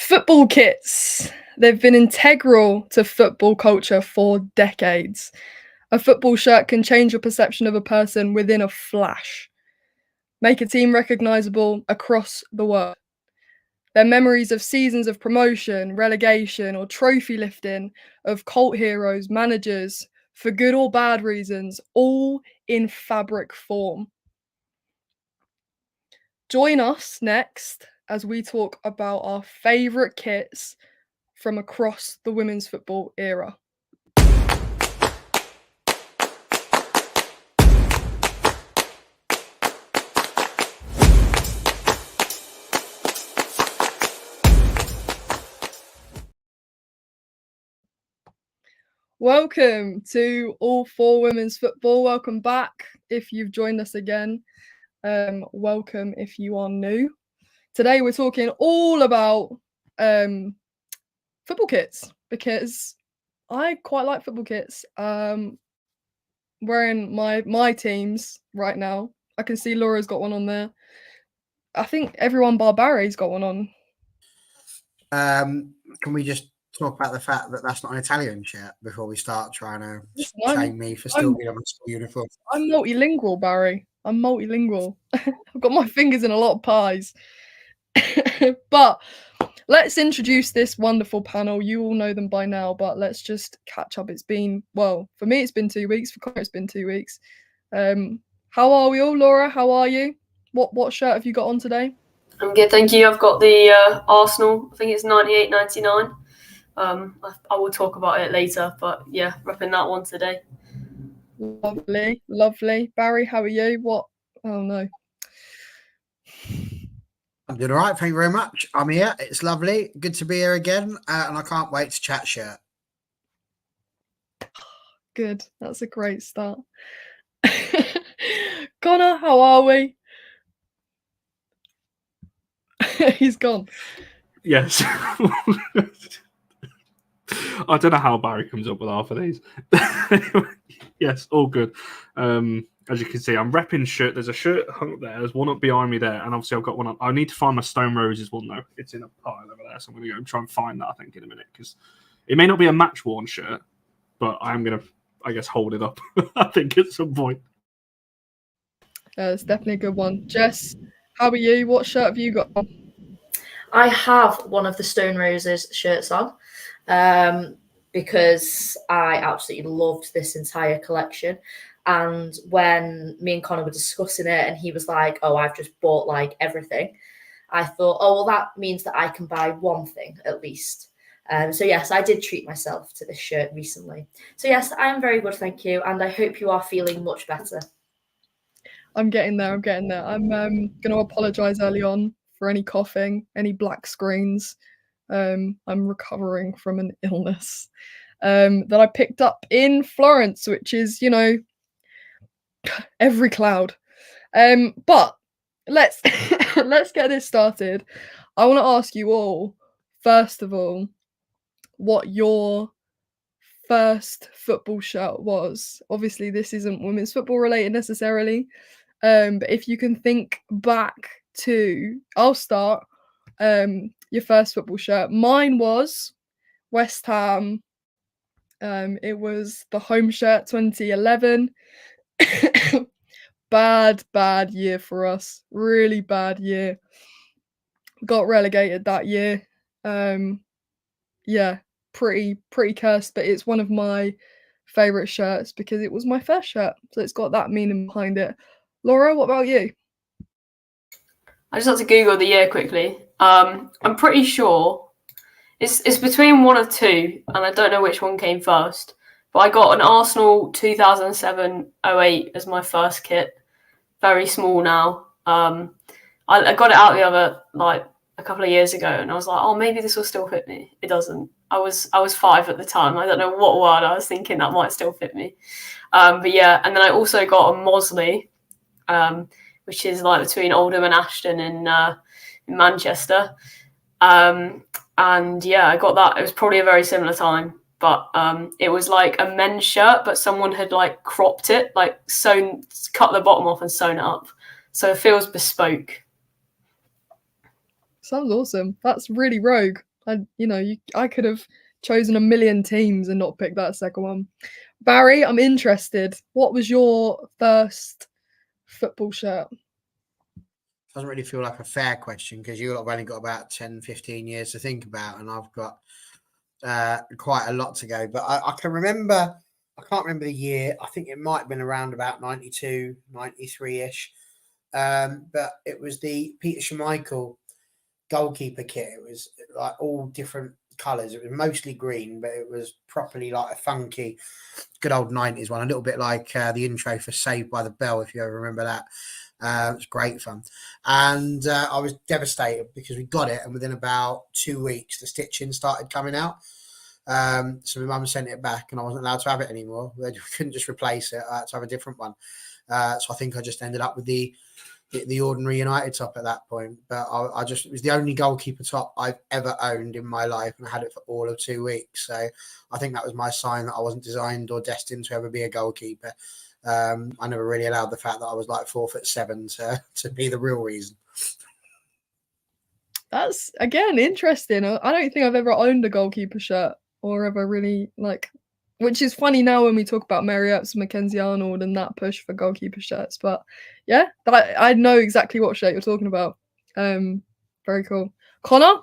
Football kits. They've been integral to football culture for decades. A football shirt can change your perception of a person within a flash, make a team recognizable across the world. Their memories of seasons of promotion, relegation, or trophy lifting, of cult heroes, managers, for good or bad reasons, all in fabric form. Join us next as we talk about our favourite kits from across the women's football era. Welcome to All For Women's Football. Welcome back if you've joined us again. Welcome if you are new. Today we're talking all about football kits because I quite like football kits. Wearing my teams right now. I can see Laura's got one on there. I think everyone bar Barry's got one on. Can we just talk about the fact that that's not an Italian shirt before we start trying to shame me for still being on a school uniform? I'm multilingual, Barry. I'm multilingual. I've got my fingers in a lot of pies. But let's introduce this wonderful panel. You all know them by now, but let's just catch up. It's been, well, for me, it's been 2 weeks. For Connor, it's been 2 weeks. How are we all? Laura, how are you? What shirt have you got on today? I'm good, thank you. I've got the Arsenal. I think it's 98-99. I will talk about it later, but yeah, repping that one today. Lovely, lovely. Barry, how are you? What? Oh no. I'm doing all right, thank you very much. I'm here. It's lovely. Good to be here again, and I can't wait to chat shirt. Good. That's a great start. Connor, how are we? He's gone. Yes. I don't know how Barry comes up with half of these. Anyway, yes, all good. As you can see, I'm repping shirt. There's a shirt hung up there. There's one up behind me there. And obviously I've got one on. I need to find my Stone Roses one, though. It's in a pile over there. So I'm going to go and try and find that, I think, in a minute. Because it may not be a match-worn shirt, but I'm going to, I guess, hold it up, I think, at some point. It's definitely a good one. Jess, how are you? What shirt have you got on? I have one of the Stone Roses shirts on because I absolutely loved this entire collection. And when me and Connor were discussing it and he was like, oh, I've just bought like everything, I thought, oh, well, that means that I can buy one thing at least. So yes, I did treat myself to this shirt recently. So yes, I am very good, thank you. And I hope you are feeling much better. I'm getting there. I'm going to apologise early on for any coughing, any black screens. I'm recovering from an illness that I picked up in Florence, which is, you know, every cloud. But let's let's get this started. I want to ask you all, first of all, what your first football shirt was. Obviously, this isn't women's football related necessarily. But if you can think back to, I'll start, your first football shirt. Mine was West Ham. It was the home shirt 2011. Bad year for us. Really bad year. Got relegated that year. Yeah, pretty cursed, but it's one of my favourite shirts because it was my first shirt. So it's got that meaning behind it. Laura, what about you? I just had to Google the year quickly. I'm pretty sure it's between one of two, and I don't know which one came first. But I got an Arsenal 2007-08 as my first kit. Very small now. I got it out the other like a couple of years ago, and I was like, oh, maybe this will still fit me. It doesn't. I was 5 at the time. I don't know what word I was thinking that might still fit me. But yeah, and then I also got a Mosley, which is like between Oldham and Ashton in Manchester. And yeah, I got that. It was probably a very similar time, but it was like a men's shirt, but someone had like cropped it, like cut the bottom off and sewn it up. So it feels bespoke. Sounds awesome. That's really rogue. I could have chosen a million teams and not picked that second one. Barry, I'm interested. What was your first football shirt? Doesn't really feel like a fair question because you've only got about 10, 15 years to think about, and I've got quite a lot to go. But I can remember, I can't remember the year. I think it might have been around about 92, 93-ish. But it was the Peter Schmeichel goalkeeper kit. It was like all different colours. It was mostly green, but it was properly like a funky, good old 90s one. A little bit like the intro for Saved by the Bell, if you ever remember that. It was great fun. And I was devastated because we got it, and within about 2 weeks, the stitching started coming out. So my mum sent it back, and I wasn't allowed to have it anymore. They couldn't just replace it. I had to have a different one. So I think I just ended up with the ordinary United top at that point. But it was the only goalkeeper top I've ever owned in my life, and I had it for all of 2 weeks. So I think that was my sign that I wasn't designed or destined to ever be a goalkeeper. I never really allowed the fact that I was like 4'7" to be the real reason. That's, again, interesting. I don't think I've ever owned a goalkeeper shirt or ever really, which is funny now when we talk about Mary Earps, Mackenzie Arnold and that push for goalkeeper shirts. But yeah, I know exactly what shirt you're talking about. Very cool. Connor,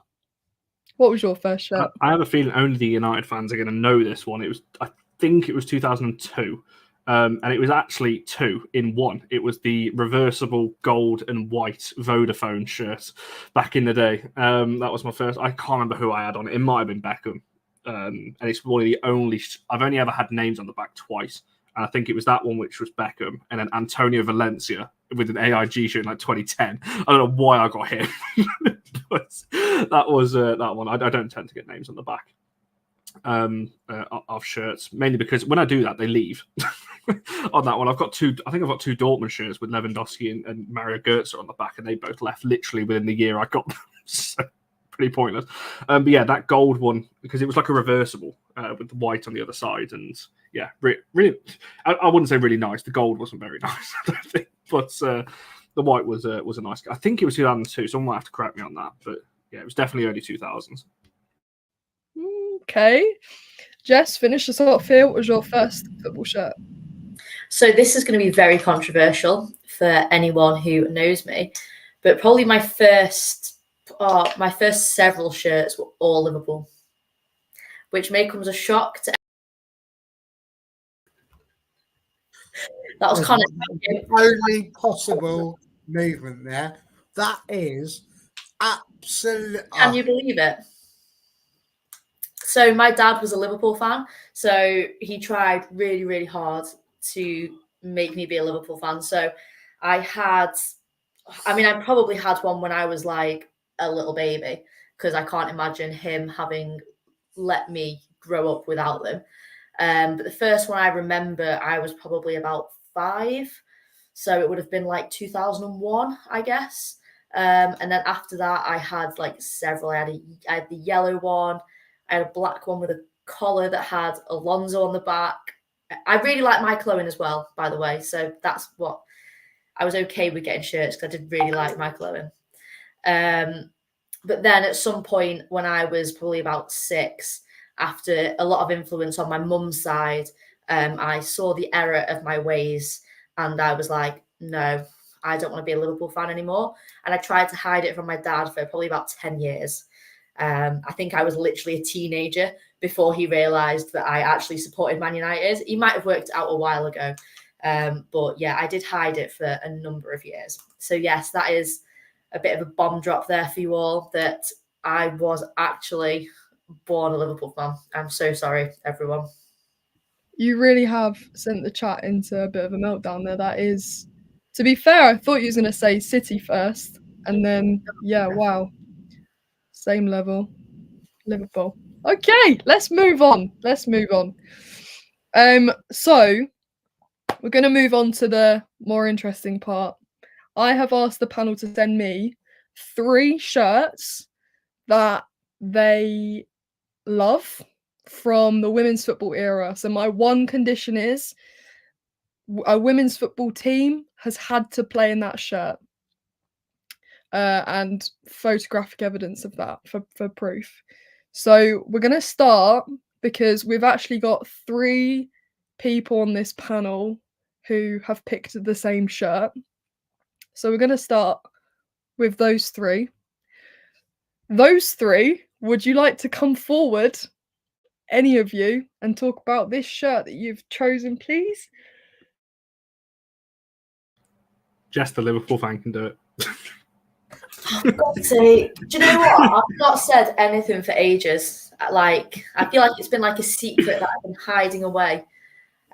what was your first shirt? I have a feeling only the United fans are going to know this one. I think it was 2002. And it was actually 2 in 1. It was the reversible gold and white Vodafone shirt back in the day. That was my first. I can't remember who I had on it. It might have been Beckham. And it's one of the only. I've only ever had names on the back twice. And I think it was that one which was Beckham, and then Antonio Valencia with an AIG shirt in like 2010. I don't know why I got him. But that was that one. I don't tend to get names on the back of shirts, mainly because when I do that, they leave. On that one, I think I've got 2 Dortmund shirts with Lewandowski and Mario Götze on the back, and they both left literally within the year I got them. So pretty pointless. But yeah, that gold one, because it was like a reversible with the white on the other side, and yeah, really, I wouldn't say really nice. The gold wasn't very nice, I don't think, but the white was a nice. I think it was 2002. Someone might have to correct me on that, but yeah, it was definitely early 2000s. Okay, Jess, finish us off here. What was your first football shirt? So this is going to be very controversial for anyone who knows me, but probably my first several shirts were all Liverpool, which may come as a shock to. That was kind of the only possible movement there. That is absolutely. Can you believe it? So my dad was a Liverpool fan, so he tried really, really hard to make me be a Liverpool fan. So I probably had one when I was like a little baby, because I can't imagine him having let me grow up without them. But the first one I remember, I was probably about 5. So it would have been like 2001, I guess. And then after that, I had like several. I had the yellow one. I had a black one with a collar that had Alonso on the back. I really like Michael Owen as well, by the way. So that's what I was okay with getting shirts, because I did really like Michael Owen. But then at some point when I was probably about 6, after a lot of influence on my mum's side, I saw the error of my ways, and I was like, no, I don't want to be a Liverpool fan anymore. And I tried to hide it from my dad for probably about 10 years. I think I was literally a teenager before he realised that I actually supported Man United. He might have worked out a while ago. But yeah, I did hide it for a number of years. So yes, that is a bit of a bomb drop there for you all, that I was actually born a Liverpool fan. I'm so sorry, everyone. You really have sent the chat into a bit of a meltdown there. That is, to be fair, I thought you was going to say City first, and then, yeah, wow. Same level. Liverpool. Okay, let's move on. So we're going to move on to the more interesting part. I have asked the panel to send me 3 shirts that they love from the women's football era. So my one condition is a women's football team has had to play in that shirt. And photographic evidence of that for proof. So we're going to start because we've actually got 3 people on this panel who have picked the same shirt. So we're going to start with those 3. Those 3, would you like to come forward, any of you, and talk about this shirt that you've chosen, please? Jess, the Liverpool fan, can do it. For God's sake, do you know what? I've not said anything for ages. Like, I feel like it's been like a secret that I've been hiding away.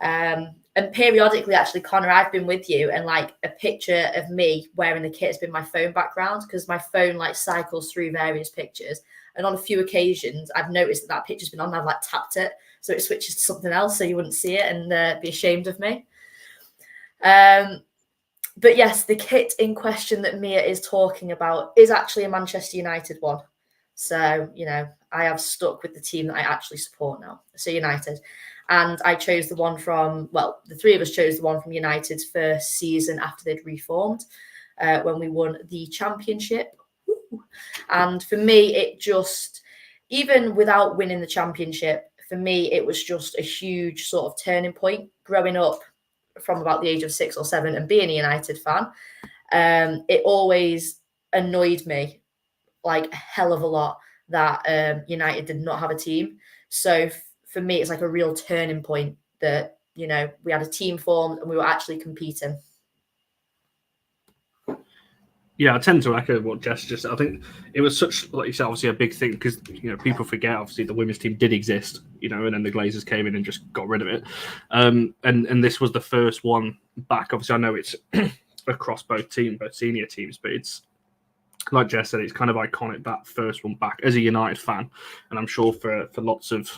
And periodically, actually, Connor, I've been with you, and like a picture of me wearing the kit has been my phone background, because my phone like cycles through various pictures. And on a few occasions, I've noticed that picture's been on, and I've like tapped it, so it switches to something else, so you wouldn't see it and be ashamed of me. But yes, the kit in question that Mia is talking about is actually a Manchester United one. So, you know, I have stuck with the team that I actually support now, so United. And I chose the one from, well, the 3 of us chose the one from United's first season after they'd reformed, when we won the championship. And for me, it just, even without winning the championship, for me, it was just a huge sort of turning point growing up from about the age of 6 or 7 and being a United fan. It always annoyed me like a hell of a lot that United did not have a team. So for me, it's like a real turning point that, you know, we had a team formed and we were actually competing. Yeah, I tend to echo what Jess just said. I think it was such, like you said, obviously a big thing because, you know, people forget, obviously, the women's team did exist, you know, and then the Glazers came in and just got rid of it. And this was the first one back. Obviously, I know it's across both teams, both senior teams, but it's, like Jess said, it's kind of iconic, that first one back as a United fan. And I'm sure for lots of,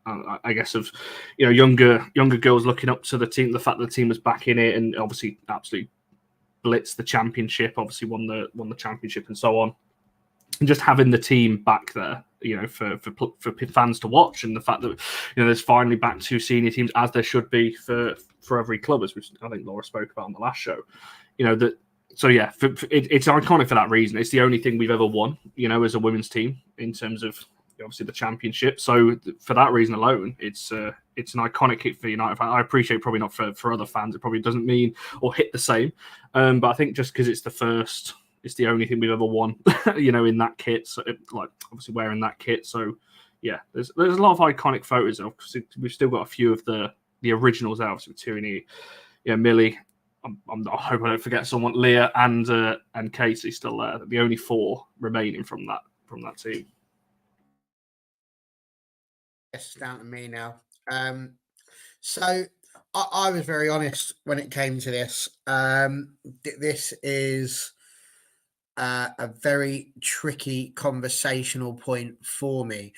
I guess, of, you know, younger girls looking up to the team, the fact that the team was back in it and obviously absolutely blitzed the championship, obviously won the championship and so on. And just having the team back there, you know, for fans to watch, and the fact that, you know, there's finally back 2 senior teams, as there should be for every club, as I think Laura spoke about on the last show. You know, that. So yeah, it's iconic for that reason. It's the only thing we've ever won, you know, as a women's team in terms of obviously the championship. So for that reason alone, it's an iconic hit for United fans. I appreciate probably not for other fans. It probably doesn't mean or hit the same. But I think just because it's the only thing we've ever won, you know, in that kit. So like obviously wearing that kit. So yeah, there's a lot of iconic photos. Obviously, we've still got a few of the originals out. Obviously, Tierney, yeah, Millie. I hope I don't forget someone. Leah and Casey still there. The only 4 remaining from that team. Yes, down to me now. So I was very honest when it came to this. This is a very tricky conversational point for me,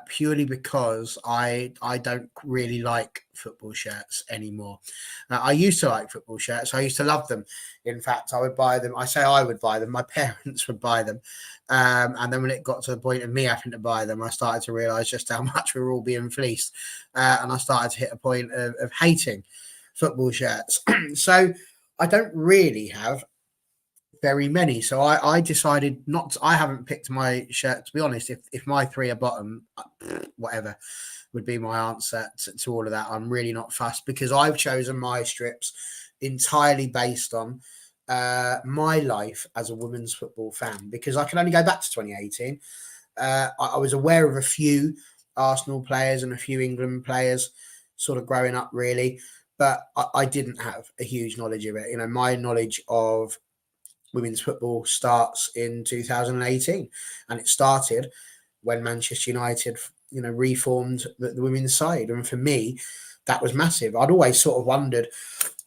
purely because I don't really like football shirts anymore. I used to like football shirts. I used to love them. In fact, I would buy them. I say I would buy them. My parents would buy them. And then when it got to the point of me having to buy them, I started to realise just how much we were all being fleeced. And I started to hit a point of hating football shirts. So I don't really have very many. So I decided not to, I haven't picked my shirt, to be honest. If my 3 are bottom, whatever would be my answer to all of that. I'm really not fussed because I've chosen my strips entirely based on my life as a women's football fan, because I can only go back to 2018. I was aware of a few Arsenal players and a few England players sort of growing up, really, but I didn't have a huge knowledge of it. You know, my knowledge of women's football starts in 2018, and it started when Manchester United, you know, reformed the women's side. And for me, that was massive. I'd always sort of wondered,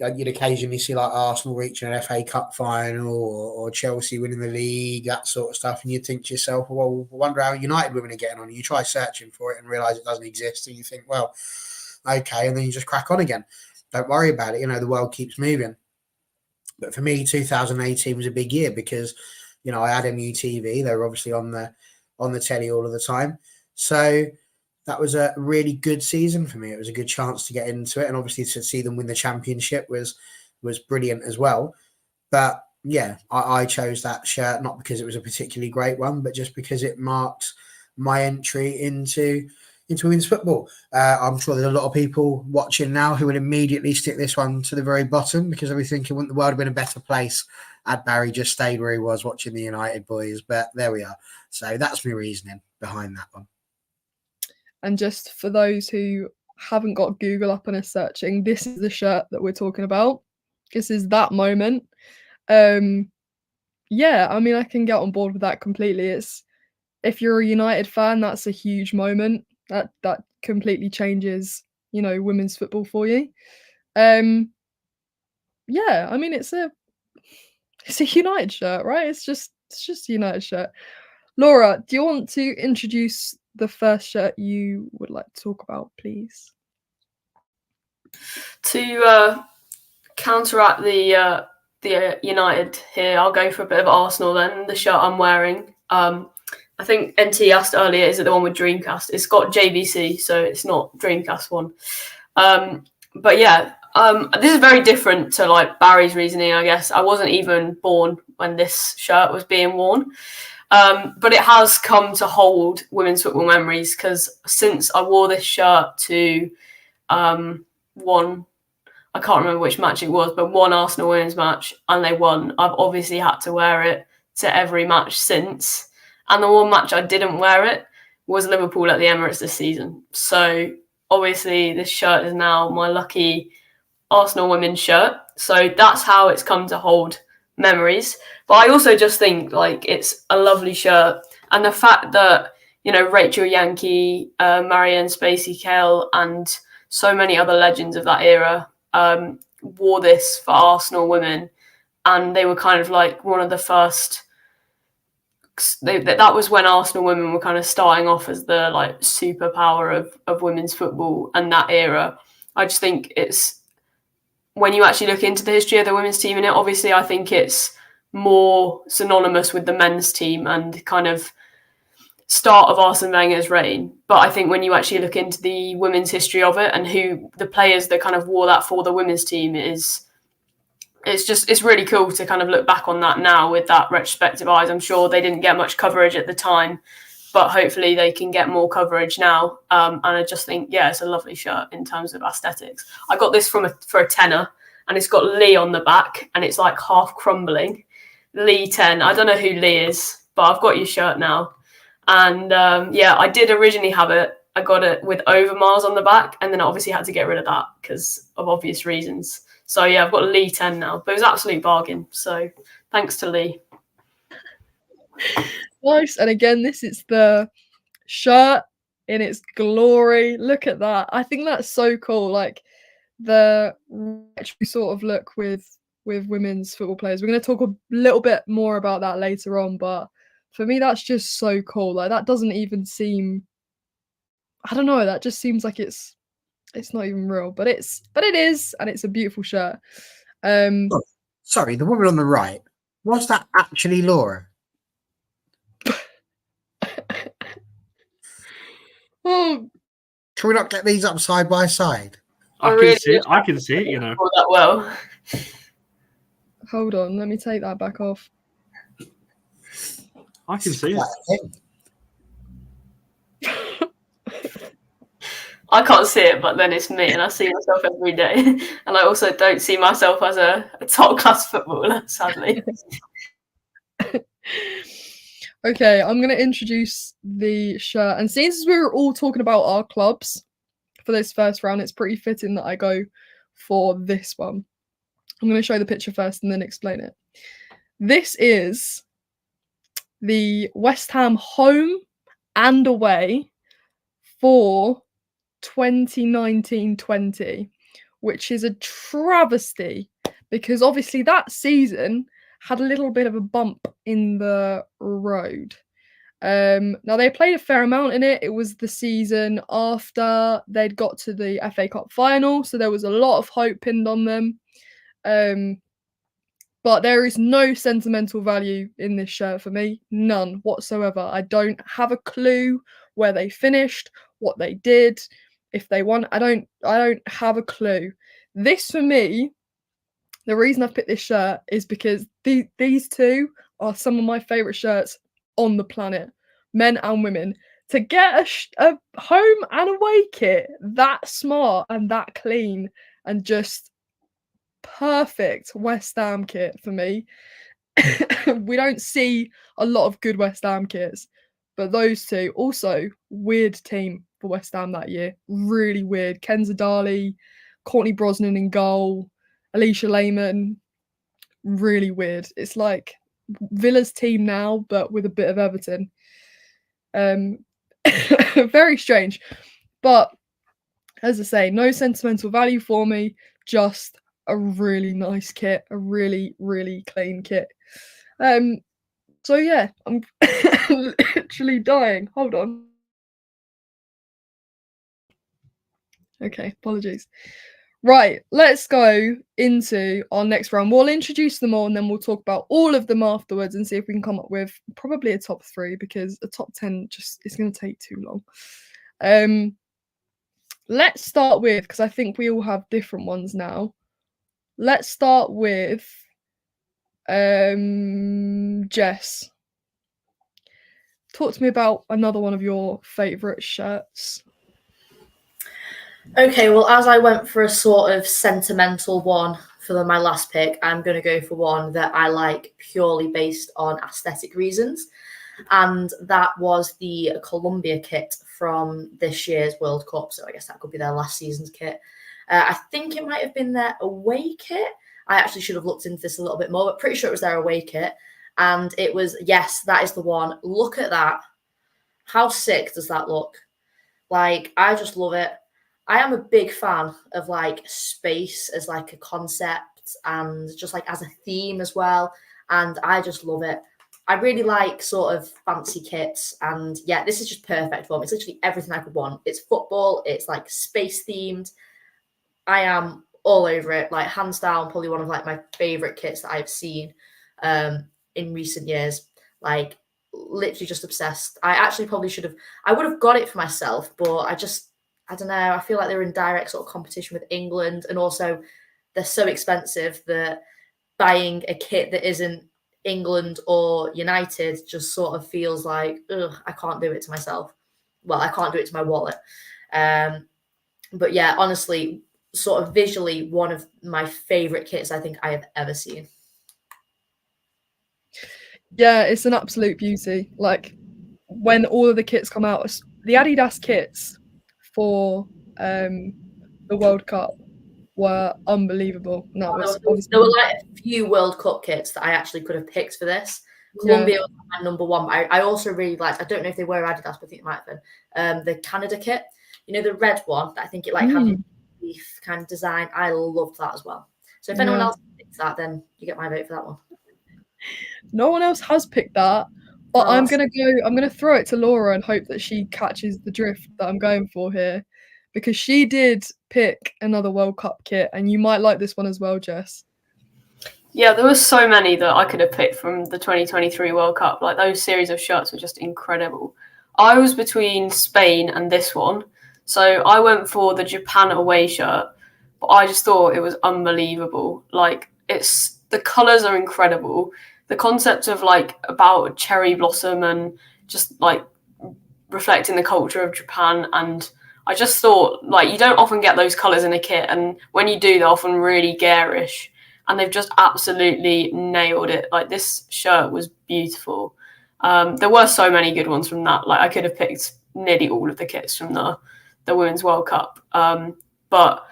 you'd occasionally see like Arsenal reaching an FA Cup final or Chelsea winning the league, that sort of stuff. And you'd think to yourself, well, I wonder how United women are getting on. And you try searching for it and realise it doesn't exist. And you think, well, okay. And then you just crack on again. Don't worry about it. You know, the world keeps moving. But for me, 2018 was a big year because, you know, I had MUTV. They were obviously on the telly all of the time. So that was a really good season for me. It was a good chance to get into it. And obviously to see them win the championship was brilliant as well. But yeah, I chose that shirt, not because it was a particularly great one, but just because it marked my entry into women's football. I'm sure there's a lot of people watching now who will immediately stick this one to the very bottom because they'll be thinking, wouldn't the world have been a better place had Barry just stayed where he was watching the United boys? But there we are. So that's my reasoning behind that one. And just for those who haven't got Google up and are searching, this is the shirt that we're talking about. This is that moment. Yeah, I mean, I can get on board with that completely. It's, if you're a United fan, that's a huge moment. That completely changes, women's football for you. Yeah, I mean, it's a United shirt, right? It's just a United shirt. Laura, do you want to introduce the first shirt you would like to talk about, please? To counteract the United here, I'll go for a bit of Arsenal then. The shirt I'm wearing. I think NT asked earlier, is it the one with Dreamcast? It's got JVC, so it's not Dreamcast one. But yeah, this is very different to like Barry's reasoning, I guess. I wasn't even born when this shirt was being worn. But it has come to hold women's football memories because since I wore this shirt to one, I can't remember which match it was, but one Arsenal women's match and they won, I've obviously had to wear it to every match since. And the one match I didn't wear it was Liverpool at the Emirates this season. So obviously this shirt is now my lucky Arsenal women's shirt. So that's how it's come to hold memories. But I also just think like it's a lovely shirt. And the fact that, Rachel Yankee, Marianne Spacey-Kell and so many other legends of that era wore this for Arsenal women. And they were kind of like one of the first... that was when Arsenal women were kind of starting off as the like superpower of women's football and that era. I just think it's, when you actually look into the history of the women's team in it, obviously I think it's more synonymous with the men's team and kind of start of Arsene Wenger's reign. But I think when you actually look into the women's history of it and who the players that kind of wore that for the women's team it's really cool to kind of look back on that now with that retrospective eyes. I'm sure they didn't get much coverage at the time, but hopefully they can get more coverage now. And I just think, yeah, it's a lovely shirt in terms of aesthetics. I got this for a tenner and it's got Lee on the back and it's like half crumbling. Lee 10. I don't know who Lee is, but I've got your shirt now. And yeah, I did originally have it. I got it with Overmars on the back and then I obviously had to get rid of that because of obvious reasons. So yeah, I've got Lee 10 now, but it was an absolute bargain. So thanks to Lee. Nice. And again, this is the shirt in its glory. Look at that. I think that's so cool. Like the retro sort of look with women's football players. We're going to talk a little bit more about that later on, but for me, that's just so cool. Like that doesn't even seem, I don't know, that just seems like it's not even real, but it is, and it's a beautiful shirt. Sorry, the woman on the right, was that actually Laura? Oh, can we not get these up side by side? I can see it, That well. Hold on, let me take that back off. I can see it. I can't see it, but then it's me, and I see myself every day. And I also don't see myself as a top-class footballer, sadly. Okay, I'm going to introduce the shirt. And since we were all talking about our clubs for this first round, it's pretty fitting that I go for this one. I'm going to show the picture first and then explain it. This is the West Ham home and away for 2019-20, which is a travesty because obviously that season had a little bit of a bump in the road. Now they played a fair amount in it. It was the season after they'd got to the FA Cup final, so there was a lot of hope pinned on them. But there is no sentimental value in this shirt for me, none whatsoever. I don't have a clue where they finished, what they did, if they won. I don't have a clue. This for me, the reason I've picked this shirt is because these two are some of my favourite shirts on the planet, men and women. to get a home and away kit that smart and that clean and just perfect West Ham kit for me. We don't see a lot of good West Ham kits, but those two also weird team for West Ham that year. Really weird. Kenza Dali, Courtney Brosnan in goal, Alicia Lehman. Really weird. It's like Villa's team now, but with a bit of Everton. Very strange. But as I say, no sentimental value for me, just a really nice kit, a really, really clean kit. So yeah, I'm literally dying. Hold on. Okay, apologies. Right, let's go into our next round. We'll introduce them all and then we'll talk about all of them afterwards and see if we can come up with probably a top 3 because a top 10 just is going to take too long. Let's start with, because I think we all have different ones now. Let's start with Jess. Talk to me about another one of your favourite shirts. Okay, well, as I went for a sort of sentimental one for my last pick, I'm going to go for one that I like purely based on aesthetic reasons. And that was the Colombia kit from this year's World Cup. So I guess that could be their last season's kit. I think it might have been their away kit. I actually should have looked into this a little bit more, but pretty sure it was their away kit. And it was, yes, that is the one. Look at that. How sick does that look? Like, I just love it. I am a big fan of like space as like a concept and just like as a theme as well. And I just love it. I really like sort of fancy kits. And yeah, this is just perfect for me. It's literally everything I could want. It's football. It's like space themed. I am all over it. Like hands down, probably one of like my favorite kits that I've seen in recent years. Like literally just obsessed. I actually probably I would have got it for myself, but I don't know. I feel like they're in direct sort of competition with England, and also they're so expensive that buying a kit that isn't England or United just sort of feels like, ugh, I can't do it to myself. Well, I can't do it to my wallet. But yeah, honestly, sort of visually, one of my favorite kits I think I have ever seen. Yeah, it's an absolute beauty. Like when all of the kits come out, the Adidas kits for the World Cup were unbelievable. And that was obviously there were like a few World Cup kits that I actually could have picked for this. Colombia was my number one. But I also really liked, I don't know if they were Adidas, but I think it might have been, the Canada kit. You know, the red one that I think it like had leaf kind of design. I loved that as well. So if anyone else picks that, then you get my vote for that one. No one else has picked that. But I'm gonna throw it to Laura and hope that she catches the drift that I'm going for here. Because she did pick another World Cup kit, and you might like this one as well, Jess. Yeah, there were so many that I could have picked from the 2023 World Cup. Like those series of shirts were just incredible. I was between Spain and this one. So I went for the Japan away shirt, but I just thought it was unbelievable. Like the colours are incredible. The concept of like about cherry blossom and just like reflecting the culture of Japan, and I just thought like you don't often get those colours in a kit, and when you do, they're often really garish, and they've just absolutely nailed it. Like this shirt was beautiful. There were so many good ones from that. Like I could have picked nearly all of the kits from the Women's World Cup. But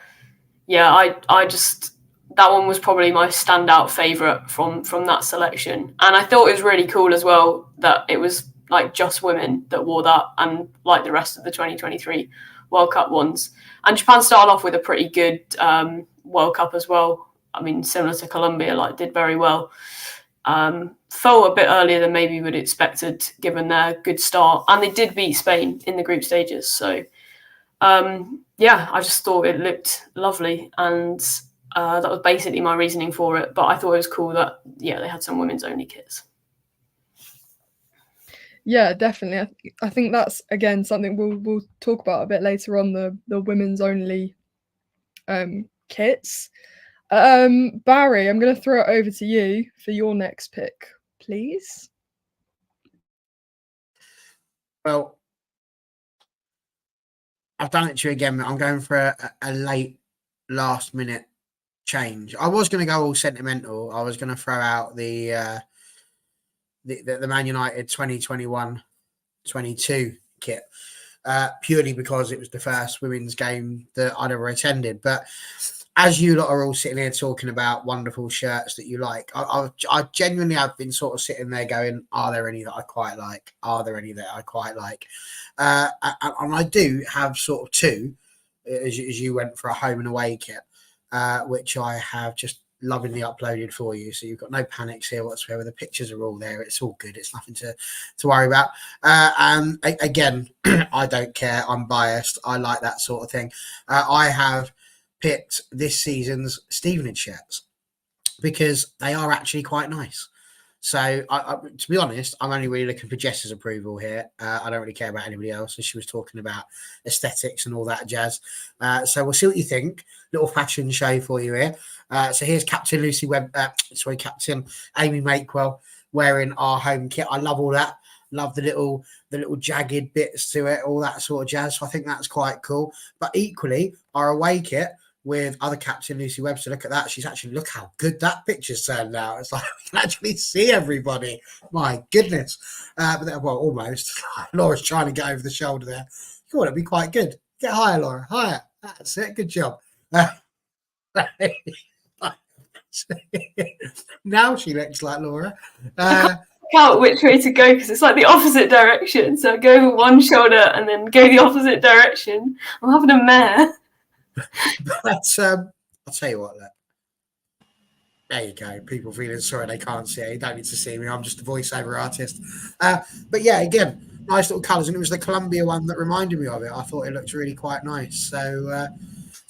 yeah, I just that one was probably my standout favourite from that selection. And I thought it was really cool as well that it was like just women that wore that, and like the rest of the 2023 World Cup ones. And Japan started off with a pretty good World Cup as well. I mean, similar to Colombia, like did very well. Fell a bit earlier than maybe we'd expected given their good start. And they did beat Spain in the group stages. So yeah, I just thought it looked lovely, and that was basically my reasoning for it. But I thought it was cool that they had some women's only kits. Yeah, definitely. I think that's again something we'll talk about a bit later on, the women's only kits. Barry, I'm going to throw it over to you for your next pick, please. Well, I've done it to you again. I'm going for a late last minute change. I was going to go all sentimental. I was going to throw out the Man United 2021-22 kit purely because it was the first women's game that I'd ever attended. But as you lot are all sitting here talking about wonderful shirts that you like, I genuinely have been sort of sitting there going, are there any that I quite like? Are there any that I quite like? And I do have sort of two, as you went for a home and away kit, which I have just lovingly uploaded for you. So you've got no panics here whatsoever. The pictures are all there. It's all good. It's nothing to worry about. And again, I don't care. I'm biased. I like that sort of thing. I have picked this season's Stevenage shirts because they are actually quite nice. So to be honest, I'm only really looking for Jess's approval here. I don't really care about anybody else. And she was talking about aesthetics and all that jazz. So we'll see what you think. Little fashion show for you here. So here's Captain Captain Amy Makewell wearing our home kit. I love all that. Love the little jagged bits to it, all that sort of jazz. So I think that's quite cool. But equally, our away kit with other Captain Lucy Webster. Look at that. Look how good that picture's turned out. It's like we can actually see everybody. My goodness. Almost. Laura's trying to get over the shoulder there. Cool, it'd be quite good. Get higher, Laura. Higher. That's it. Good job. Now she looks like Laura. Out which way to go because it's like the opposite direction. So I go over one shoulder and then go the opposite direction. I'm having a mare. But I'll tell you what, look. There you go. People feeling sorry they can't see it. You don't need to see me. I'm just a voiceover artist. But yeah, again, nice little colours. And it was the Columbia one that reminded me of it. I thought it looked really quite nice. So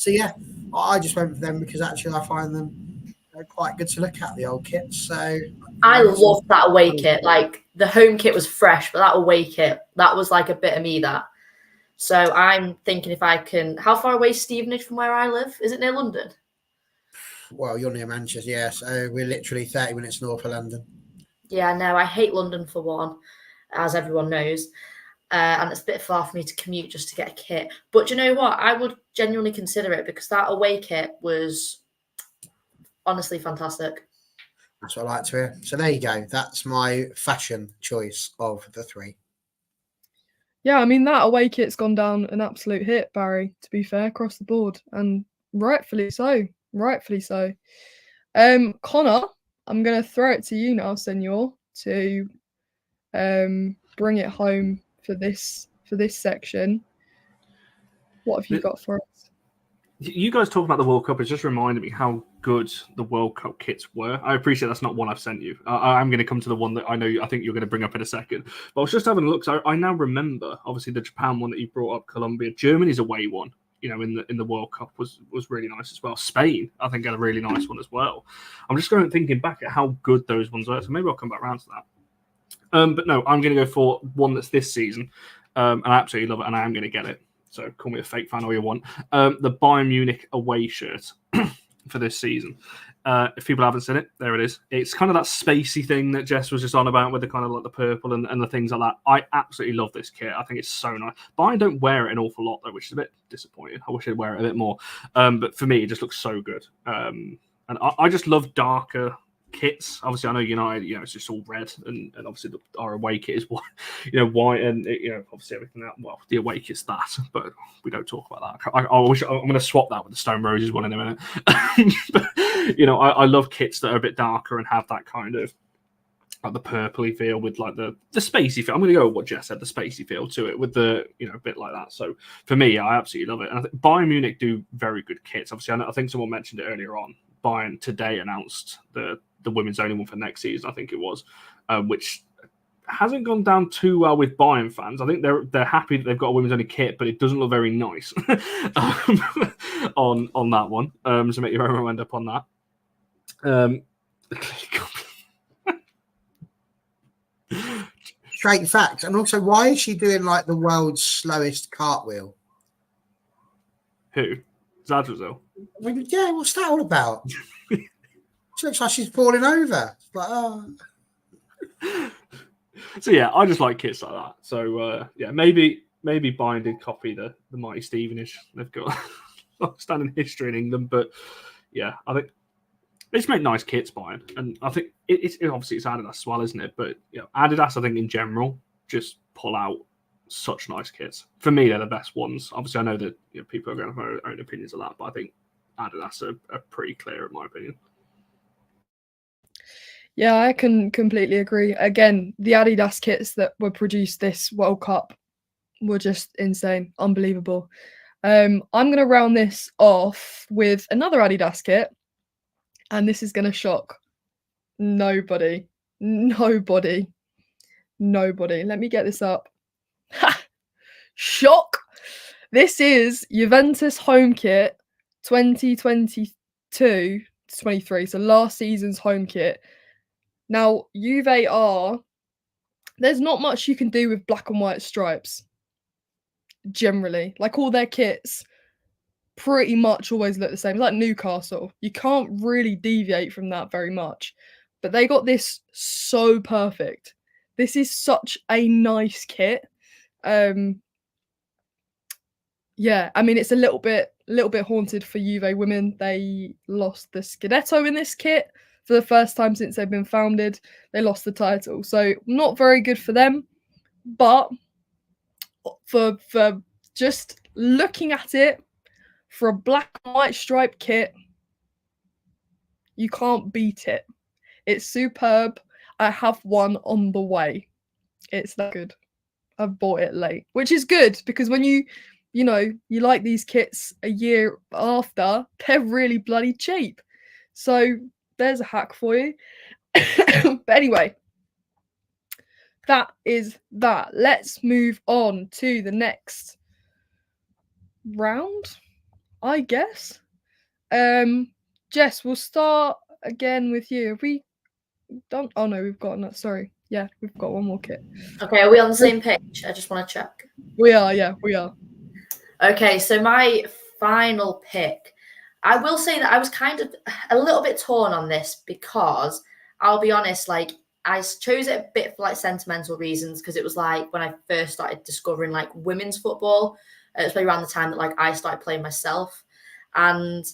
yeah, I just went for them because actually I find them quite good to look at, the old kits. So I love that away kit. Like the home kit was fresh, but that away kit, that was like a bit of me that. So I'm thinking if I can, how far away is Stevenage from where I live? Is it near London? Well, you're near Manchester, yeah. So we're literally 30 minutes north of London. Yeah, no, I hate London for one, as everyone knows. And it's a bit far for me to commute just to get a kit. But do you know what? I would genuinely consider it because that away kit was honestly fantastic. That's what I like to hear. So there you go. That's my fashion choice of the three. Yeah, I mean, that away kit's gone down an absolute hit, Barry, to be fair, across the board. And rightfully so. Rightfully so. Connor, I'm going to throw it to you now, Senor, to bring it home for this section. What have you got for us? You guys talking about the World Cup has just reminded me how good the World Cup kits were. I appreciate that's not one I've sent you. I'm going to come to the one that I think you're going to bring up in a second. But I was just having a look. So I now remember, obviously, the Japan one that you brought up, Colombia. Germany's away one, in the World Cup was really nice as well. Spain, I think, had a really nice one as well. I'm just thinking back at how good those ones were. So maybe I'll come back around to that. But no, I'm going to go for one that's this season. And I absolutely love it, and I am going to get it. So call me a fake fan all you want. The Bayern Munich away shirt for this season. If people haven't seen it, there it is. It's kind of that spacey thing that Jess was just on about with the kind of like the purple and the things like that. I absolutely love this kit. I think it's so nice. Bayern don't wear it an awful lot though, which is a bit disappointing. I wish they'd wear it a bit more. But for me, it just looks so good. And I just love darker kits. Obviously, I know United, it's just all red, and obviously our away kit is white, white, and obviously everything that. Well, the away kit's that, but we don't talk about that. I wish I'm going to swap that with the Stone Roses one in a minute. But, I love kits that are a bit darker and have that kind of like the purpley feel with like the spacey feel. I'm going to go with what Jess said, the spacey feel to it with the a bit like that. So for me, I absolutely love it, and I think Bayern Munich do very good kits. Obviously, I think someone mentioned it earlier on. Bayern today announced the women's only one for next season, I think it was, which hasn't gone down too well with Bayern fans. I think they're happy that they've got a women's only kit, but it doesn't look very nice on that one. So make your own mind up on that. Straight fact. And also, why is she doing like the world's slowest cartwheel? Who? Zadrazil? Yeah, what's that all about? She looks like she's falling over. It's like, So yeah, I just like kits like that. So yeah, maybe maybe Bayern did copy the mighty Stevenage. They've got standing history in England, but yeah, I think they just make nice kits, Bayern, and I think it's obviously it's Adidas as well, isn't it? But Adidas, I think in general, just pull out such nice kits. For me, they're the best ones. Obviously, I know that people are going to have their own opinions of that, but I think Adidas are pretty clear, in my opinion. Yeah, I can completely agree. Again, the Adidas kits that were produced this World Cup were just insane, unbelievable. I'm going to round this off with another Adidas kit, and this is going to shock nobody. Let me get this up. Ha! Shock! This is Juventus home kit 2022-23, so last season's home kit. Now, Juve there's not much you can do with black and white stripes, generally. Like, all their kits pretty much always look the same. It's like Newcastle. You can't really deviate from that very much. But they got this so perfect. This is such a nice kit. Yeah, I mean, it's a little bit haunted for Juve women. They lost the Scudetto in this kit for the first time since they've been founded. They lost the title, so not very good for them. But for just looking at it, for a black and white striped kit, you can't beat it. It's superb. I have one on the way. It's that good. I've bought it late, which is good because when you like these kits a year after, they're really bloody cheap. So there's a hack for you. But anyway, that is that. Let's move on to the next round, I guess. Jess, we'll start again with you. Have we done? Oh no, we've got that. Sorry. Yeah, we've got one more kit. Okay, are we on the same page? I just want to check. We are, yeah, we are. Okay, so my final pick, I will say that I was kind of a little bit torn on this because I'll be honest, like I chose it a bit for like sentimental reasons because it was like when I first started discovering like women's football. It was probably around the time that like I started playing myself, and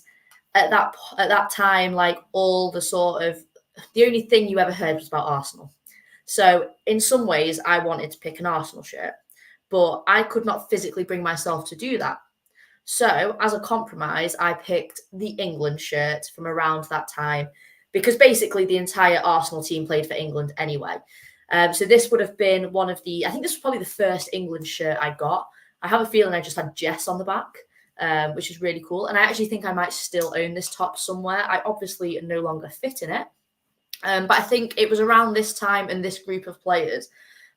at that time, like all the only thing you ever heard was about Arsenal. So in some ways, I wanted to pick an Arsenal shirt, but I could not physically bring myself to do that. So as a compromise, I picked the England shirt from around that time because basically the entire Arsenal team played for England anyway. So this would have been I think this was probably the first England shirt I got. I have a feeling I just had Jess on the back, which is really cool. And I actually think I might still own this top somewhere. I obviously no longer fit in it. But I think it was around this time and this group of players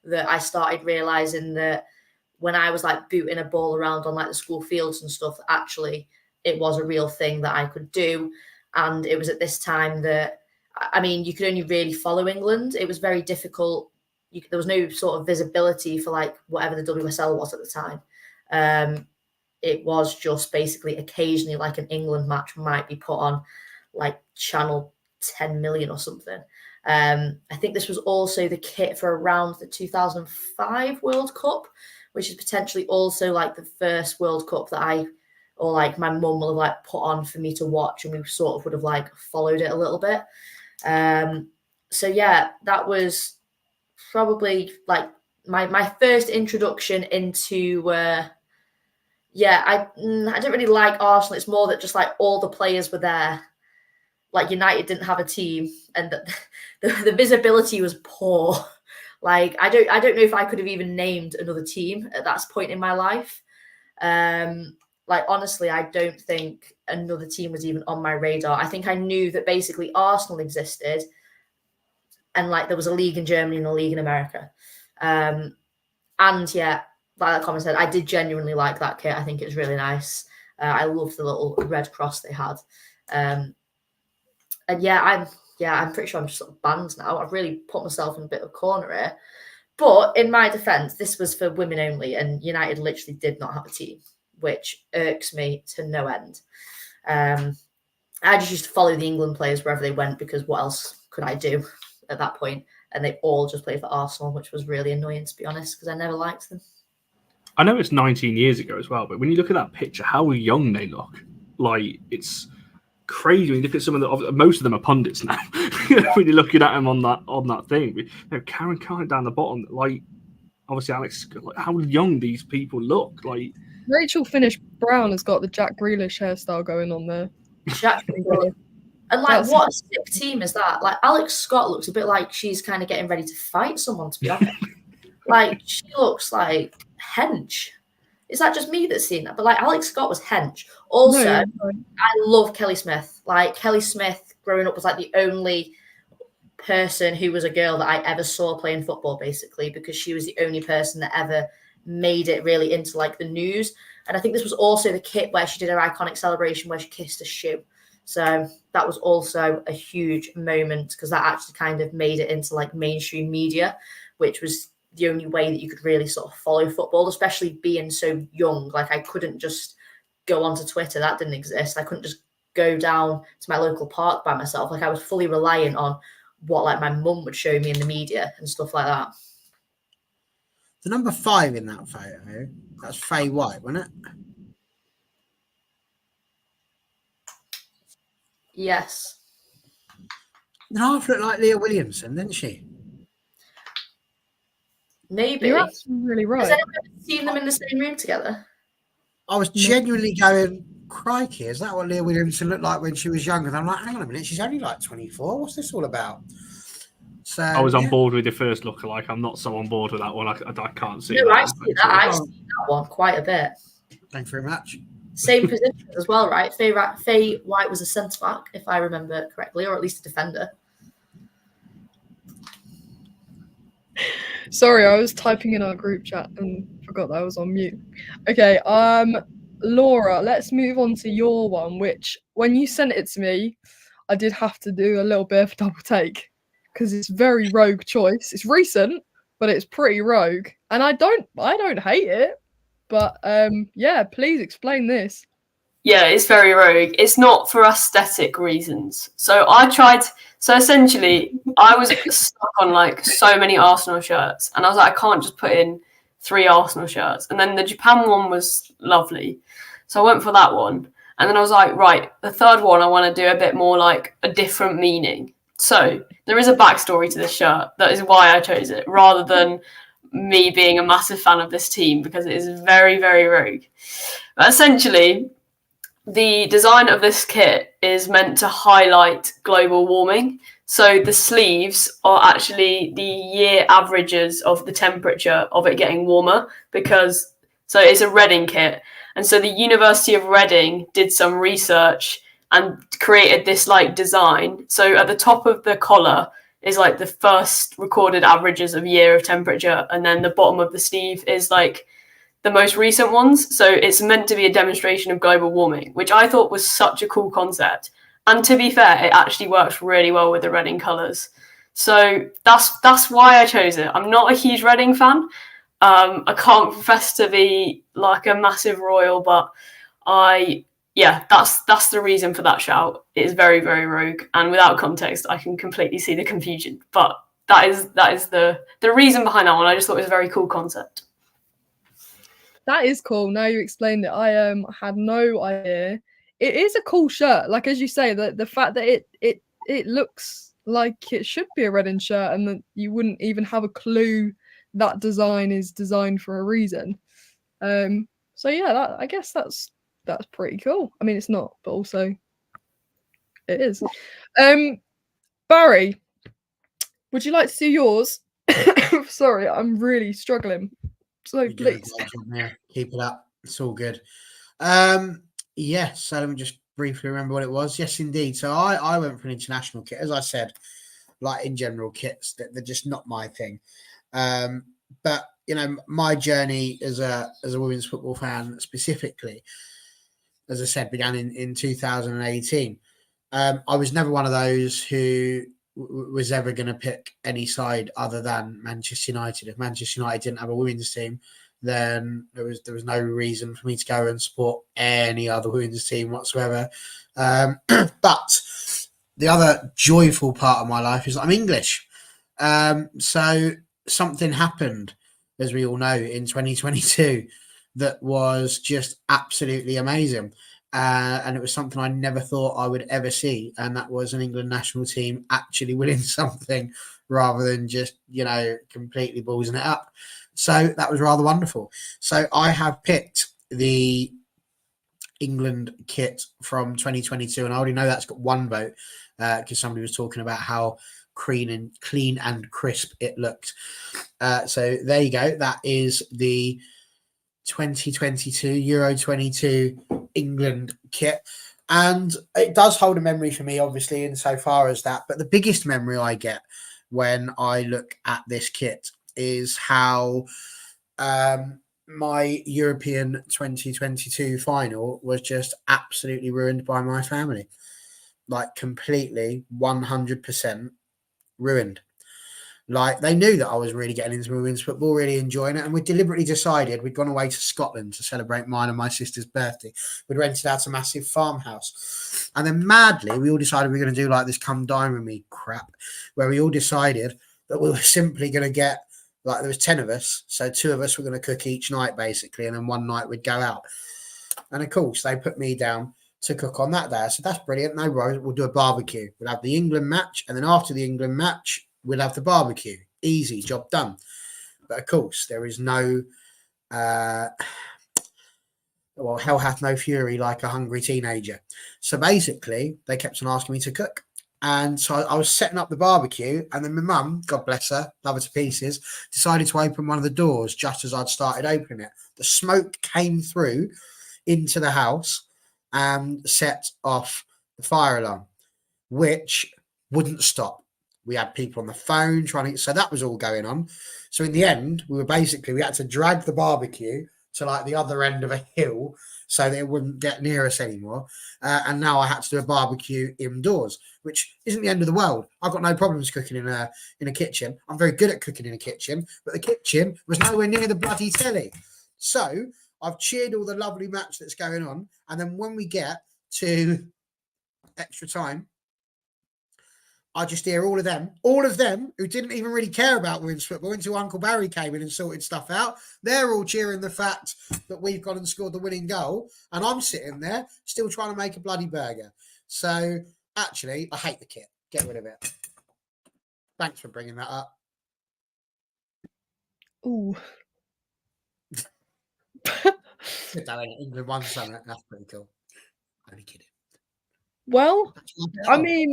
that I started realizing that when I was like booting a ball around on like the school fields and stuff, actually it was a real thing that I could do. And it was at this time that, I mean, you could only really follow England. It was very difficult. There was no sort of visibility for like whatever the WSL was at the time. It was just basically occasionally like an England match might be put on like Channel 10 million or something. I think this was also the kit for around the 2005 World Cup, which is potentially also like the first World Cup that my mum will have like put on for me to watch, and we sort of would have like followed it a little bit. So yeah, that was probably like my first introduction into I don't really like Arsenal. It's more that just like all the players were there. Like United didn't have a team, and the visibility was poor. Like I don't know if I could have even named another team at that point in my life. Like honestly, I don't think another team was even on my radar. I think I knew that basically Arsenal existed, and like there was a league in Germany and a league in America. And yeah, like that comment said, I did genuinely like that kit. I think it was really nice. I loved the little red cross they had. And I'm pretty sure I'm just sort of banned now. I've really put myself in a bit of a corner here. But in my defense, this was for women only, and United literally did not have a team, which irks me to no end. I just used to follow the England players wherever they went because what else could I do at that point? And they all just played for Arsenal, which was really annoying, to be honest, because I never liked them. I know it's 19 years ago as well, but when you look at that picture, how young they look, like it's crazy. When you look at some of the, most of them are pundits now. When you're looking at them on that thing, you know, Karen Kite down the bottom, like obviously Alex, like, how young these people look. Like Rachel Finnish-Brown has got the Jack Grealish hairstyle going on there. Jack Grealish. And like, That's- what a sick team is that? Like, Alex Scott looks a bit like she's kind of getting ready to fight someone, to be honest. Like, she looks like hench. Is that just me that's seen that? But like, Alex Scott was hench. Also, No, I love Kelly Smith. Like, Kelly Smith growing up was like the only person who was a girl that I ever saw playing football, basically, because she was the only person that ever made it really into like the news. And I think this was also the kit where she did her iconic celebration where she kissed a shoe. So that was also a huge moment because that actually kind of made it into like mainstream media, which was the only way that you could really sort of follow football, especially being so young. Like, I couldn't just go onto Twitter. That didn't exist. I couldn't just go down to my local park by myself. Like, I was fully reliant on what like my mum would show me in the media and stuff like that. The number 5 in that photo, that's Faye White, wasn't it? Yes. Then half looked like Leah Williamson, didn't she? Maybe. you're actually really Has right. anyone ever seen them in the same room together? I was genuinely going, crikey, is that what Leah Williamson looked like when she was younger? And I'm like, hang on a minute, she's only like 24. What's this all about? So I was on yeah. board with the first lookalike. I'm not so on board with that one. I can't see. No, that I one, see that. actually. I've seen that one quite a bit. Thanks very much. Same position as well, right? Faye White was a centre back, if I remember correctly, or at least a defender. Sorry, I was typing in our group chat and forgot that I was on mute. Okay, Laura, let's move on to your one, which when you sent it to me, I did have to do a little bit of a double take because it's very rogue choice. It's recent, but it's pretty rogue. And I don't hate it. But yeah, please explain this. Yeah, it's very rogue. It's not for aesthetic reasons. So essentially, I was stuck on like so many Arsenal shirts, and I was like, I can't just put in 3 Arsenal shirts. And then the Japan one was lovely, so I went for that one. And then I was like, right, the third one, I want to do a bit more like a different meaning. So there is a backstory to this shirt. That is why I chose it, rather than me being a massive fan of this team, because it is very, very rogue. But essentially, the design of this kit is meant to highlight global warming. So the sleeves are actually the year averages of the temperature of it getting warmer, because so it's a Reading kit. And so the University of Reading did some research and created this like design. So at the top of the collar is like the first recorded averages of year of temperature, and then the bottom of the sleeve is like the most recent ones. So it's meant to be a demonstration of global warming, which I thought was such a cool concept. And to be fair, it actually works really well with the Reading colours. So that's why I chose it. I'm not a huge Reading fan. I can't profess to be like a massive Royal, but that's the reason for that shout. It is very, very rogue, and without context, I can completely see the confusion. But that is the reason behind that one. I just thought it was a very cool concept. That is cool. Now you explained it. I had no idea. It is a cool shirt. Like as you say, the fact that it looks like it should be a Reading shirt, and that you wouldn't even have a clue that design is designed for a reason. So yeah, I guess that's pretty cool. I mean, it's not, but also it is. Barry, would you like to do yours? Sorry, I'm really struggling. So You're doing a please. great job there. Keep it up. It's all good. Yes, so let me just briefly remember what it was. Yes, indeed. So I went for an international kit. As I said, like in general kits, they're just not my thing. But you know, my journey as a women's football fan specifically, as I said, began in 2018. I was never one of those who was ever going to pick any side other than Manchester United. If Manchester United didn't have a women's team, then there was no reason for me to go and support any other women's team whatsoever. But the other joyful part of my life is I'm English. So something happened, as we all know, in 2022. that was just absolutely amazing. And it was something I never thought I would ever see. And that was an England national team actually winning something rather than just, completely ballsing it up. So that was rather wonderful. So I have picked the England kit from 2022, and I already know that's got one vote because somebody was talking about how clean and crisp it looked. So there you go. That is the 2022 Euro 22 England kit, and it does hold a memory for me, obviously, insofar as that. But the biggest memory I get when I look at this kit is how my European 2022 final was just absolutely ruined by my family. Like, completely 100% ruined. Like, they knew that I was really getting into women's football, really enjoying it, and we deliberately decided we'd gone away to Scotland to celebrate mine and my sister's birthday. We'd rented out a massive farmhouse, and then madly we all decided we were going to do like this "come dine with me" crap, where we all decided that we were simply going to get, like, there was 10 of us, so 2 of us were going to cook each night basically, and then one night we'd go out. And of course they put me down to cook on that day. I said, that's brilliant, no worries, we'll do a barbecue. We'll have the England match, and then after the England match we'll have the barbecue. Easy, job done. But of course there is no hell hath no fury like a hungry teenager. So basically they kept on asking me to cook. And so I was setting up the barbecue, and then my mum, God bless her, love her to pieces, decided to open one of the doors just as I'd started opening it. The smoke came through into the house and set off the fire alarm, which wouldn't stop. We had people on the phone trying to, so that was all going on. So in the end, we had to drag the barbecue to like the other end of a hill so that it wouldn't get near us anymore. And now I had to do a barbecue indoors, which isn't the end of the world. I've got no problems cooking in a kitchen. I'm very good at cooking in a kitchen, but the kitchen was nowhere near the bloody telly. So I've cheered all the lovely match that's going on. And then when we get to extra time, I just hear all of them who didn't even really care about women's football until Uncle Barry came in and sorted stuff out. They're all cheering the fact that we've gone and scored the winning goal, and I'm sitting there still trying to make a bloody burger. So actually, I hate the kit. Get rid of it. Thanks for bringing that up. Ooh. England won something. That's pretty cool. Only kidding. Well, I mean,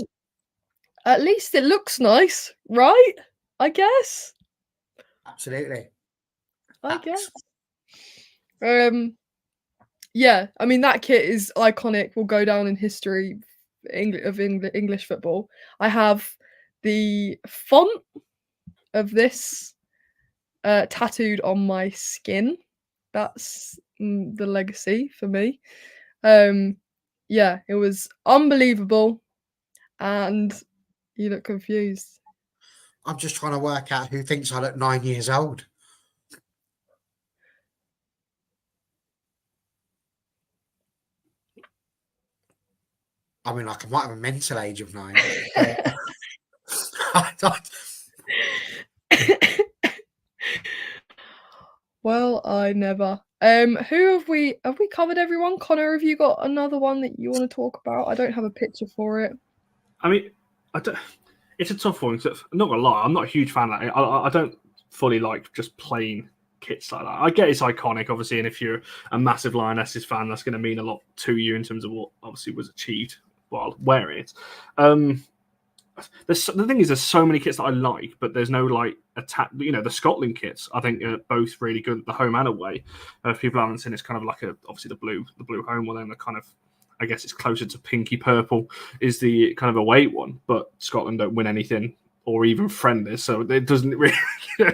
at least it looks nice, right? I guess. Absolutely. I guess. Yeah, I mean, that kit is iconic, will go down in history of English football. I have the font of this tattooed on my skin. That's the legacy for me. Yeah, it was unbelievable, and you look confused. I'm just trying to work out who thinks I look 9 years old. I mean, like, I might have a mental age of 9. Well, I never. Who have we covered everyone? Connor, have you got another one that you want to talk about? I don't have a picture for it. I mean, it's a tough one. I'm not gonna lie, I'm not a huge fan of that. I don't fully like just plain kits like that. I get it's iconic, obviously, and if you're a massive Lionesses fan, that's going to mean a lot to you in terms of what obviously was achieved while wearing it. The thing is, there's so many kits that I like, but there's no like attack. You know, the Scotland kits I think are both really good, the home and away. If people haven't seen, it's kind of like obviously the blue home one, and the kind of, I guess it's closer to pinky purple is the kind of away one. But Scotland don't win anything or even friendlies, so it doesn't really.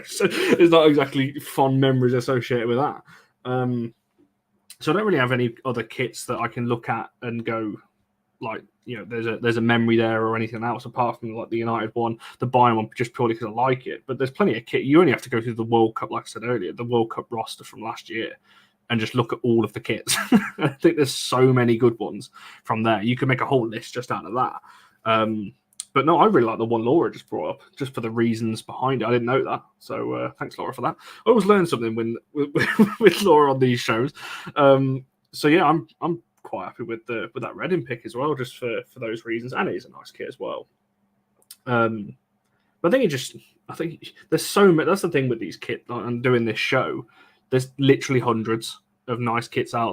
So there's not exactly fond memories associated with that. So I don't really have any other kits that I can look at and go, like, you know, there's a memory there or anything else apart from like the United one, the Bayern one, just purely because I like it. But there's plenty of kit. You only have to go through the World Cup, like I said earlier, the World Cup roster from last year, and just look at all of the kits. I think there's so many good ones from there. You can make a whole list just out of that. But no, I really like the one Laura just brought up, just for the reasons behind it. I didn't know that, so thanks, Laura, for that. I always learn something when with Laura on these shows. So yeah, I'm quite happy with that Reading pick as well, just for those reasons, and it is a nice kit as well. But I think there's so much. That's the thing with these kits and doing this show. There's literally hundreds of nice kits out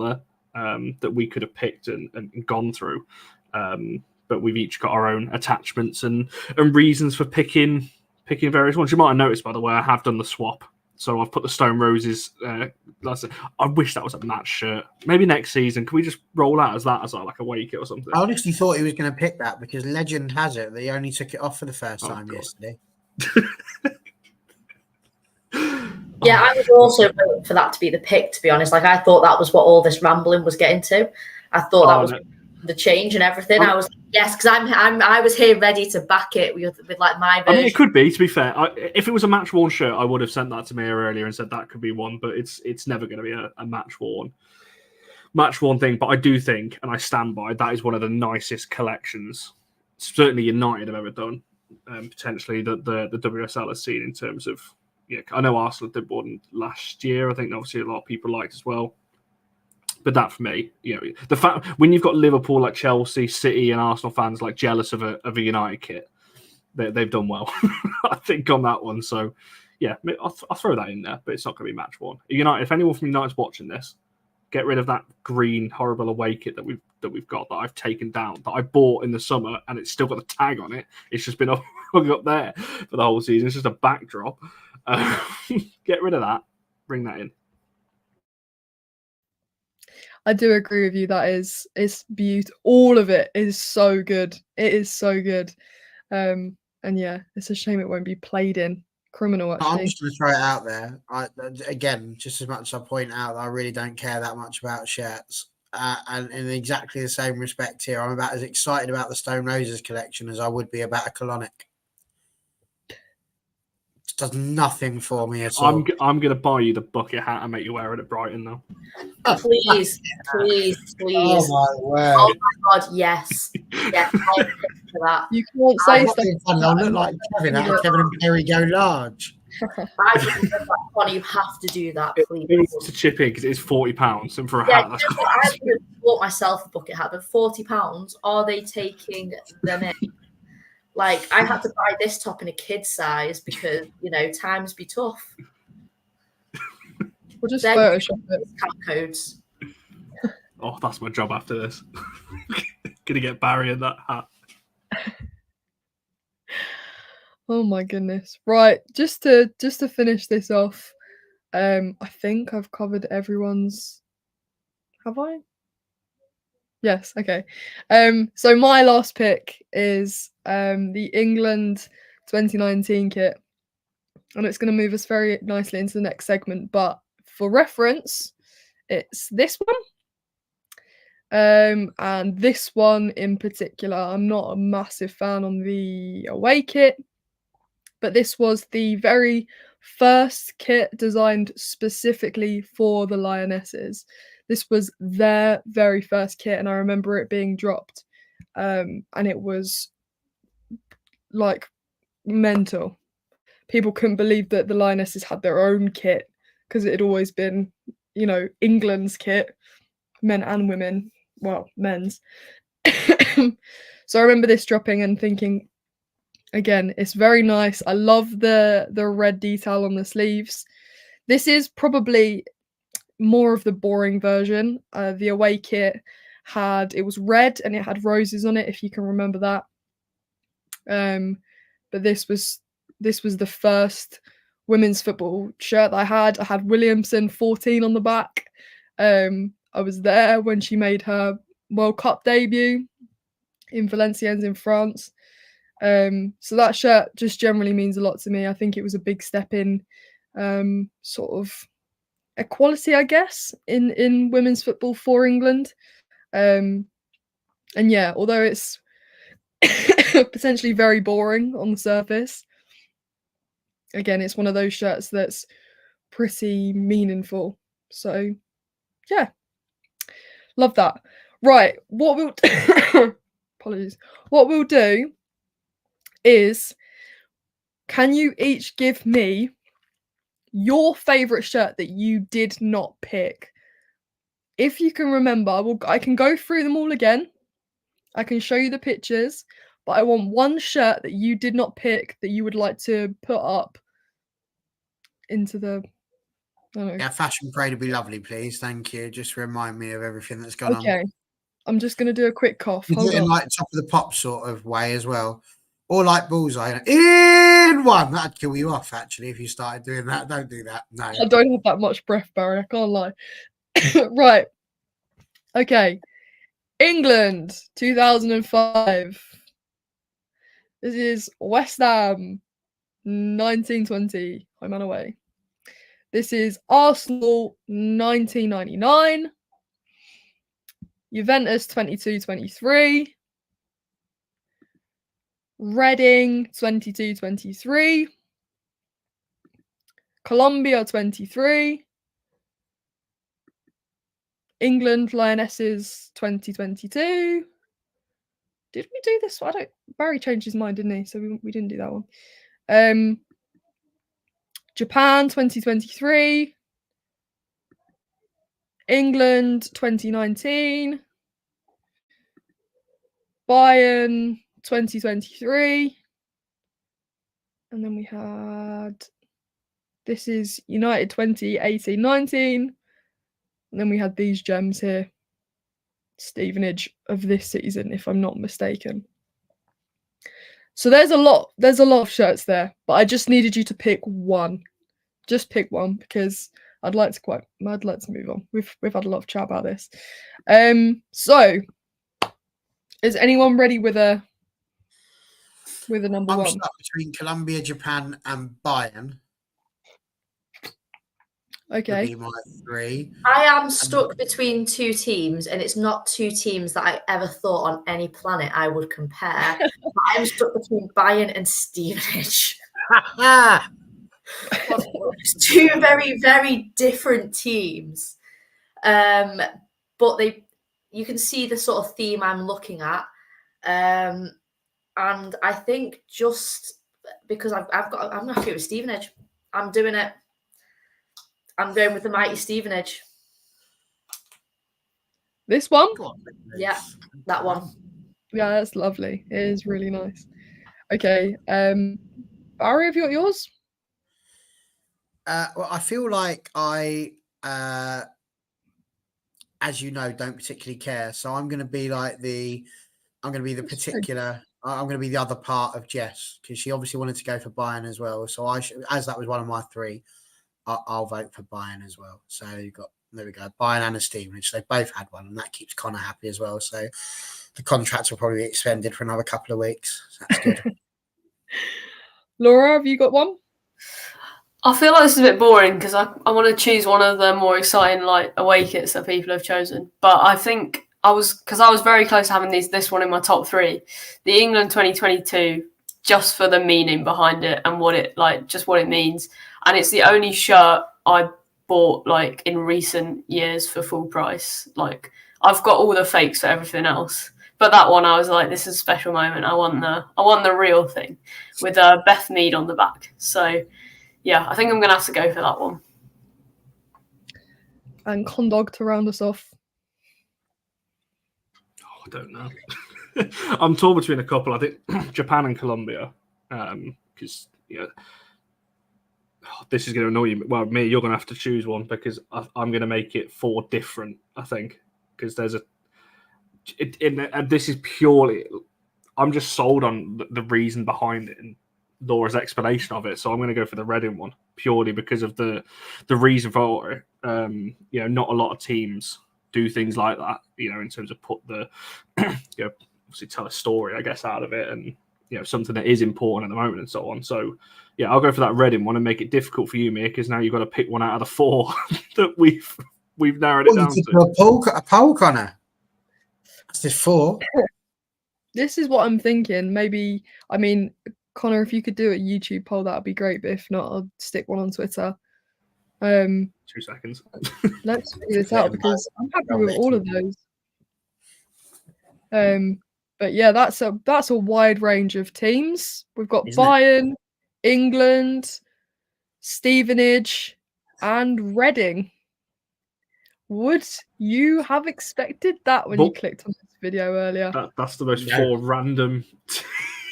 there that we could have picked and gone through. But we've each got our own attachments and reasons for picking various ones. You might have noticed, by the way, I have done the swap. So I've put the Stone Roses. I wish that was a match shirt. Maybe next season, can we just roll out as that as like a away kit or something? I honestly thought he was going to pick that because legend has it that he only took it off for the first time yesterday. Yeah, I was also voting for that to be the pick, to be honest. Like, I thought that was what all this rambling was getting to. I thought that was the change and everything. I was like, yes, because I was here ready to back it with like my version. I mean, it could be, to be fair. If it was a match worn shirt, I would have sent that to Mia earlier and said that could be one, but it's never going to be a match worn thing. But I do think, and I stand by, that is one of the nicest collections certainly United have ever done. Potentially that the WSL has seen in terms of, yeah, I know Arsenal did one last year. I think obviously a lot of people liked as well. But that for me, you know, the fact when you've got Liverpool, like Chelsea, City, and Arsenal fans like jealous of a United kit, they've done well, I think, on that one. So yeah, I'll throw that in there, but it's not going to be match worn. United, if anyone from United's watching this, get rid of that green horrible away kit that we've got that I've taken down, that I bought in the summer, and it's still got the tag on it. It's just been hung up there for the whole season. It's just a backdrop. Get rid of that. Bring that in. I do agree with you. It's beautiful. All of it is so good. It is so good. And yeah, it's a shame it won't be played in. Criminal, actually. I'm just going to throw it out there. Again, just as much as I point out that I really don't care that much about shirts. And in exactly the same respect here, I'm about as excited about the Stone Roses collection as I would be about a colonic. It does nothing for me at all. I'm going to buy you the bucket hat and make you wear it at Brighton, though. Please. Oh my word! Oh my god, yes. Yeah, I'll pick for that. You can't say stuff. I'll look like Kevin out of Kevin and Perry Go Large. I just look like Connie, you have to do that, please. He wants to chip in because it's £40, and for a hat, that's quite I would have bought myself a bucket hat, but £40, are they taking them in? Like, I had to buy this top in a kid size because, you know, times be tough. We'll just Photoshop it. Discount codes. Oh, that's my job after this. Gonna get Barry in that hat. Oh my goodness. Right, just to finish this off, I think I've covered everyone's. Have I? Yes, okay. So my last pick is the England 2019 kit. And it's going to move us very nicely into the next segment, but for reference, it's this one. And this one in particular, I'm not a massive fan on the away kit, but this was the very first kit designed specifically for the Lionesses. This was their very first kit, and I remember it being dropped. And it was like mental. People couldn't believe that the Lionesses had their own kit because it had always been, you know, England's kit, men and women. Well, men's. So I remember this dropping and thinking, again, it's very nice. I love the red detail on the sleeves. This is probably more of the boring version. The away kit it was red and it had roses on it, if you can remember that. But this was the first women's football shirt that I had. I had Williamson 14 on the back. I was there when she made her World Cup debut in Valenciennes in France. So that shirt just generally means a lot to me. I think it was a big step in sort of equality, I guess, in women's football for England. And yeah, although it's potentially very boring on the surface, again, it's one of those shirts that's pretty meaningful. So yeah, love that. Right, what we'll apologies. What we'll do is, can you each give me your favourite shirt that you did not pick? If you can remember, I can go through them all again. I can show you the pictures, but I want one shirt that you did not pick that you would like to put up into the. I don't know. Yeah, fashion parade would be lovely, please. Thank you. Just remind me of everything that's gone on. Okay, I'm just gonna do a quick cough. You do Hold it in on. like top of the pop sort of way as well. Or like bullseye. In one. That'd kill you off, actually, if you started doing that. Don't do that. No. I don't have that much breath, Barry. I can't lie. Right. Okay. England, 2005. This is West Ham, 1920. Home and away. This is Arsenal, 1999. Juventus, 22-23. Reading, 22-23. Colombia, 23. England Lionesses 2022. Did we do this? I don't. Barry changed his mind, didn't he? So we didn't do that one. Japan 2023. England 2019. Bayern 2023. And then we had. This is United 2018-19. And then we had these gems here. Stevenage of this season, if I'm not mistaken. So there's a lot of shirts there, but I just needed you to pick one. Just pick one because I'd like to move on. We've had a lot of chat about this. So is anyone ready with a number I'm one? stuck between Colombia, Japan, and Bayern. Okay. Would be my three. I am stuck between two teams, and it's not two teams that I ever thought on any planet I would compare. But I'm stuck between Bayern and Stevenage. It's two very, very different teams. But you can see the sort of theme I'm looking at. And I think just because I'm happy with Stevenage. I'm doing it. I'm going with the mighty Stevenage. This one? Yeah, that one. Yeah, that's lovely. It is really nice. Okay. Barry, have you got yours? Well, I feel like I, as you know, don't particularly care. So I'm going to be the particular. I'm going to be the other part of Jess because she obviously wanted to go for Bayern as well. So as that was one of my three, I'll vote for Bayern as well. So there we go, Bayern and a Stevenage. They both had one, and that keeps Connor happy as well. So the contracts will probably be extended for another couple of weeks. So that's good. Laura, have you got one? I feel like this is a bit boring because I want to choose one of the more exciting like away kits that people have chosen. But I think I was very close to having this one in my top three. The England 2022, just for the meaning behind it and what it means. And it's the only shirt I bought like in recent years for full price. Like I've got all the fakes for everything else. But that one, I was like, this is a special moment. I want the real thing with Beth Mead on the back. So, yeah, I think I'm going to have to go for that one. And Condog to round us off. Oh, I don't know. I'm torn between a couple. I think Japan and Colombia, because this is going to annoy you. Well, you're going to have to choose one because I'm going to make it 4 different. I think because there's this is purely. I'm just sold on the reason behind it and Laura's explanation of it, so I'm going to go for the Reading one purely because of the reason for it. Not a lot of teams do things like that. In terms of put the obviously tell a story, I guess, out of it, and something that is important at the moment and so on. So yeah, I'll go for that Reading one and make it difficult for you, Mia, because now you've got to pick one out of the 4 that we've narrowed it down to. A poll, Connor. That's just 4. This is what I'm thinking. Maybe, Connor, if you could do a YouTube poll, that would be great. But if not, I'll stick one on Twitter. 2 seconds. Let's figure this out because I'm happy with all of those. But yeah, that's a wide range of teams. We've got Isn't it? Bayern, England, Stevenage, and Reading. Would you have expected that when you But- clicked on this video earlier? That's the most No. 4 random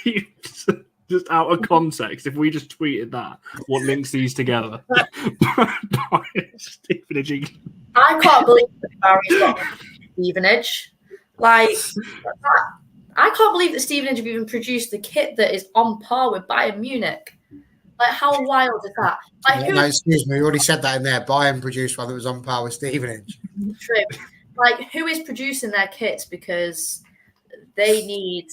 teams. Just out of context, if we just tweeted that, what links these together? Stevenage, England. I can't believe that Barry's got Stevenage. Like, I can't believe that Stevenage have even produced the kit that is on par with Bayern Munich. Like, how wild is that? Like, No, excuse me, we already said that in there. Bayern produced one that was on par with Stevenage. True. Like, who is producing their kits? Because they need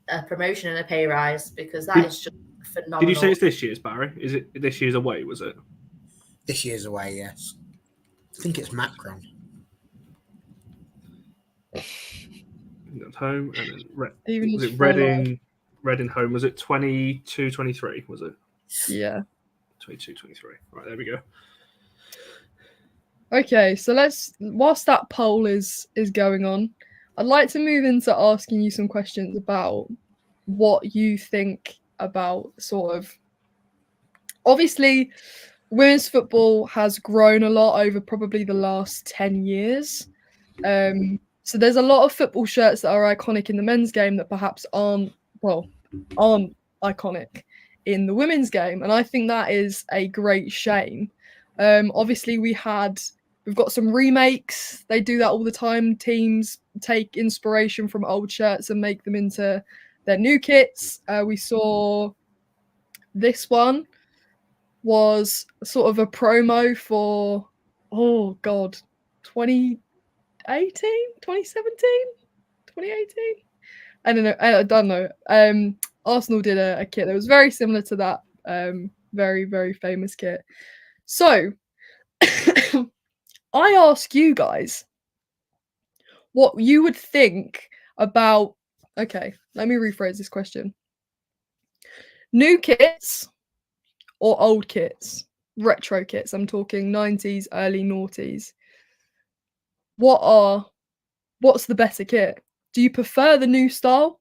a promotion and a pay rise, because that is just phenomenal. Did you say it's this year's, Barry? Is it this year's away, was it? This year's away, yes. I think it's Macron. England home, and then Stevenage was it for life. Reading home? Was it 22-23? Was it Yeah. 22-23? Right, there we go. Okay, so whilst that poll is going on, I'd like to move into asking you some questions about what you think about sort of. Obviously, women's football has grown a lot over probably the last 10 years. So there's a lot of football shirts that are iconic in the men's game that perhaps aren't iconic in the women's game. And I think that is a great shame. Obviously, we've got some remakes. They do that all the time. Teams take inspiration from old shirts and make them into their new kits. We saw this one was sort of a promo for, 2018, 2017, 2018. I don't know. Arsenal did a kit that was very similar to that. Very, very famous kit. So I ask you guys what you would think about. Okay, let me rephrase this question. New kits or old kits? Retro kits. I'm talking 90s, early noughties. What's the better kit? Do you prefer the new style?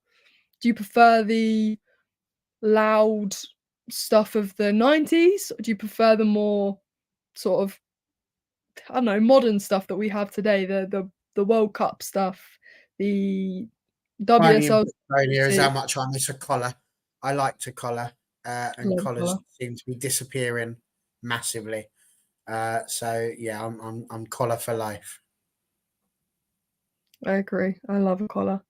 Do you prefer the loud stuff of the 90s? Or do you prefer the more sort of, I don't know, modern stuff that we have today? The World Cup stuff, the WSL. Is how much I miss a collar. I like to collar, and Love collars collar. seem to be disappearing massively. So yeah, I'm collar for life. I agree. I love a collar.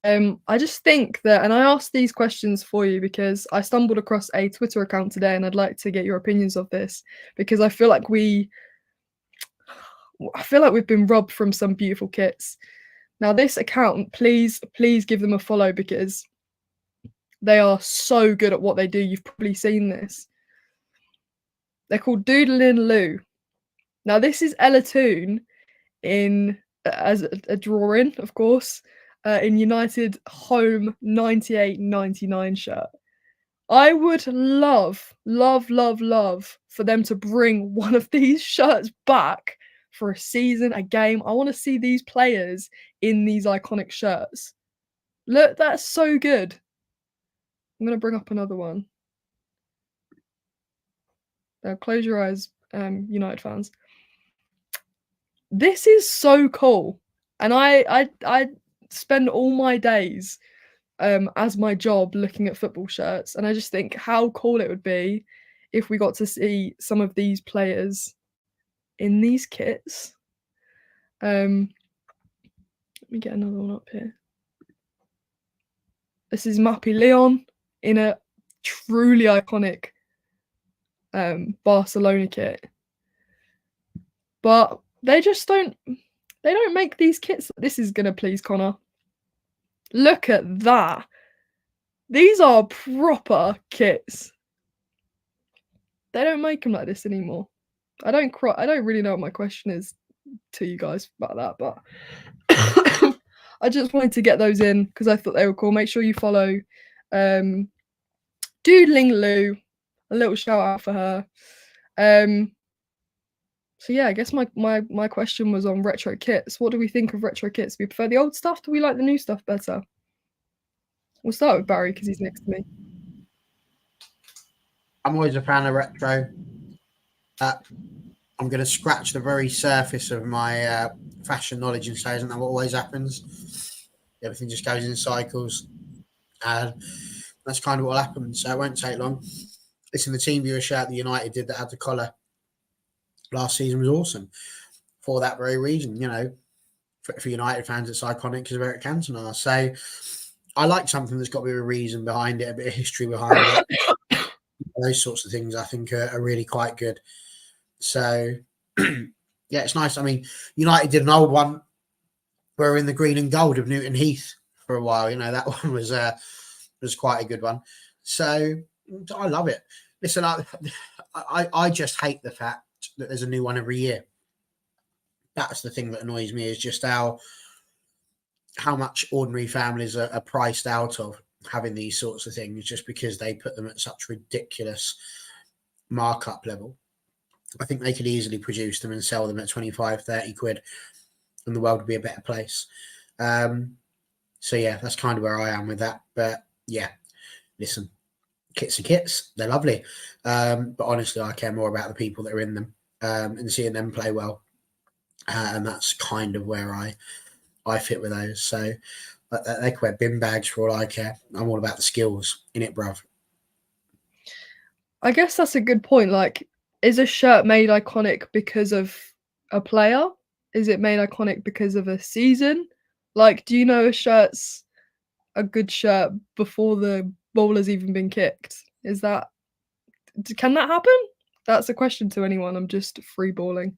I just think that, and I asked these questions for you because I stumbled across a Twitter account today, and I'd like to get your opinions of this because I feel like we've been robbed from some beautiful kits. Now, this account, please give them a follow because they are so good at what they do. You've probably seen this. They're called Doodlin' Lou. Now, this is Ella Toon as a drawing, of course, in United home 98-99 shirt. I would love for them to bring one of these shirts back for a season, a game. I want to see these players in these iconic shirts. Look, that's so good. I'm going to bring up another one. Now, close your eyes, United fans. This is so cool. And I spend all my days as my job looking at football shirts. And I just think how cool it would be if we got to see some of these players in these kits. Let me get another one up here. This is Mappy Leon in a truly iconic Barcelona kit. But they don't make these kits. This is gonna please Connor. Look at that. These are proper kits. They don't make them like this anymore. I don't really know what my question is to you guys about that, but I just wanted to get those in because I thought they were cool. Make sure you follow Doodling Lou. A little shout out for her. So yeah, I guess my question was on retro kits. What do we think of retro kits? Do we prefer the old stuff? Do we like the new stuff better? We'll start with Barry because he's next to me. I'm always a fan of retro. I'm going to scratch the very surface of my fashion knowledge and say, isn't that what always happens? Everything just goes in cycles. And that's kind of what happened. So it won't take long. Listen, the team viewer shirt that United did that had the collar last season was awesome for that very reason. You know, for United fans, it's iconic because of Eric Cantona. So I like something that's got a bit of a reason behind it, a bit of history behind it. Those sorts of things I think are really quite good. So, yeah, it's nice. I mean, United did an old one. We're in the green and gold of Newton Heath for a while. You know, that one was quite a good one. So I love it. Listen, I just hate the fact that there's a new one every year. That's the thing that annoys me, is just how much ordinary families are priced out of having these sorts of things just because they put them at such ridiculous markup level. I think they could easily produce them and sell them at 25, 30 quid and the world would be a better place. So yeah, that's kind of where I am with that. But yeah, listen, kits are kits. They're lovely. But honestly, I care more about the people that are in them and seeing them play well. And that's kind of where I fit with those. So they can wear bin bags for all I care. I'm all about the skills in it, bruv. I guess that's a good point. Like, is a shirt made iconic because of a player? Is it made iconic because of a season? Like, do you know a shirt's a good shirt before the ball has even been kicked? Can that happen? That's a question to anyone. I'm just freeballing.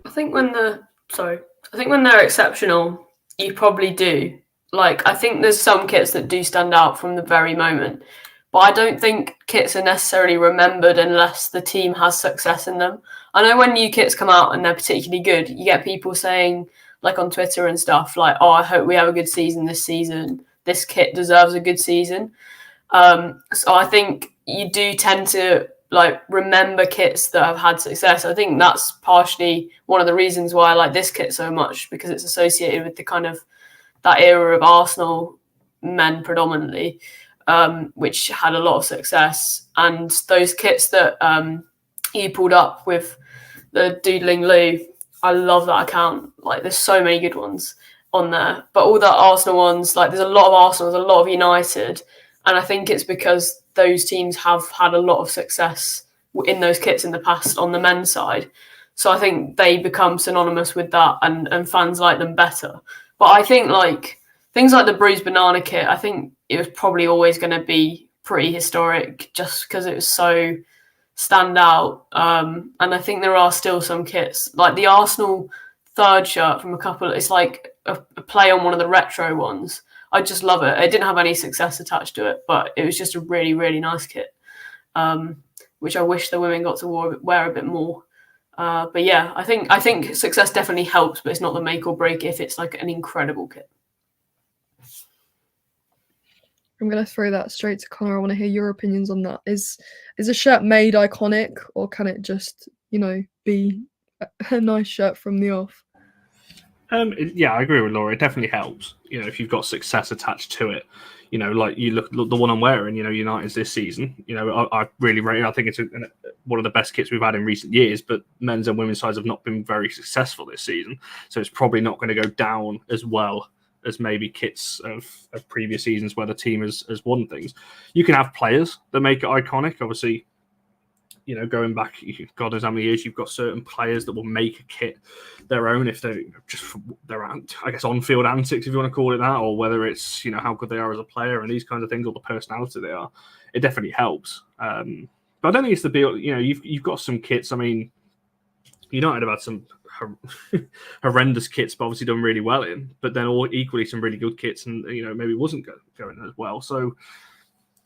I think when they're exceptional, you probably do. Like, I think there's some kits that do stand out from the very moment, but I don't think kits are necessarily remembered unless the team has success in them. I know when new kits come out and they're particularly good, you get people saying, like on Twitter and stuff, like, "Oh, I hope we have a good season this season. This kit deserves a good season." So I think you do tend to like remember kits that have had success. I think that's partially one of the reasons why I like this kit so much, because it's associated with the kind of that era of Arsenal men predominantly, which had a lot of success. And those kits that he pulled up with the Doodling Lou, I love that account. Like, there's so many good ones on there, but all the Arsenal ones, like there's a lot of Arsenal, there's a lot of United, and I think it's because those teams have had a lot of success in those kits in the past on the men's side. So I think they become synonymous with that, and fans like them better. But I think like things like the Bruised Banana kit, I think it was probably always going to be pretty historic just because it was so stand out. And I think there are still some kits, like the Arsenal third shirt from a couple, it's like a play on one of the retro ones. I just love it. It didn't have any success attached to it, but it was just a really, really nice kit, which I wish the women got to wear a bit more. But yeah, I think success definitely helps, but it's not the make or break if it's like an incredible kit. I'm going to throw that straight to Connor. I want to hear your opinions on that. Is a shirt made iconic, or can it just, be a nice shirt from the off? Yeah, I agree with Laura. It definitely helps, if you've got success attached to it. Like you look the one I'm wearing, United's this season. I really rate it. I think it's one of the best kits we've had in recent years, but men's and women's sides have not been very successful this season. So it's probably not going to go down as well as maybe kits of previous seasons where the team has won things. You can have players that make it iconic. Obviously, going back, God knows how many years, you've got certain players that will make a kit their own if they're just their, I guess, on-field antics, if you want to call it that, or whether it's, how good they are as a player and these kinds of things, or the personality they are. It definitely helps. But I don't think it's the be. You've got some kits. I mean, United have had some horrendous kits, but obviously done really well in. But then all equally some really good kits, and maybe wasn't going as well. So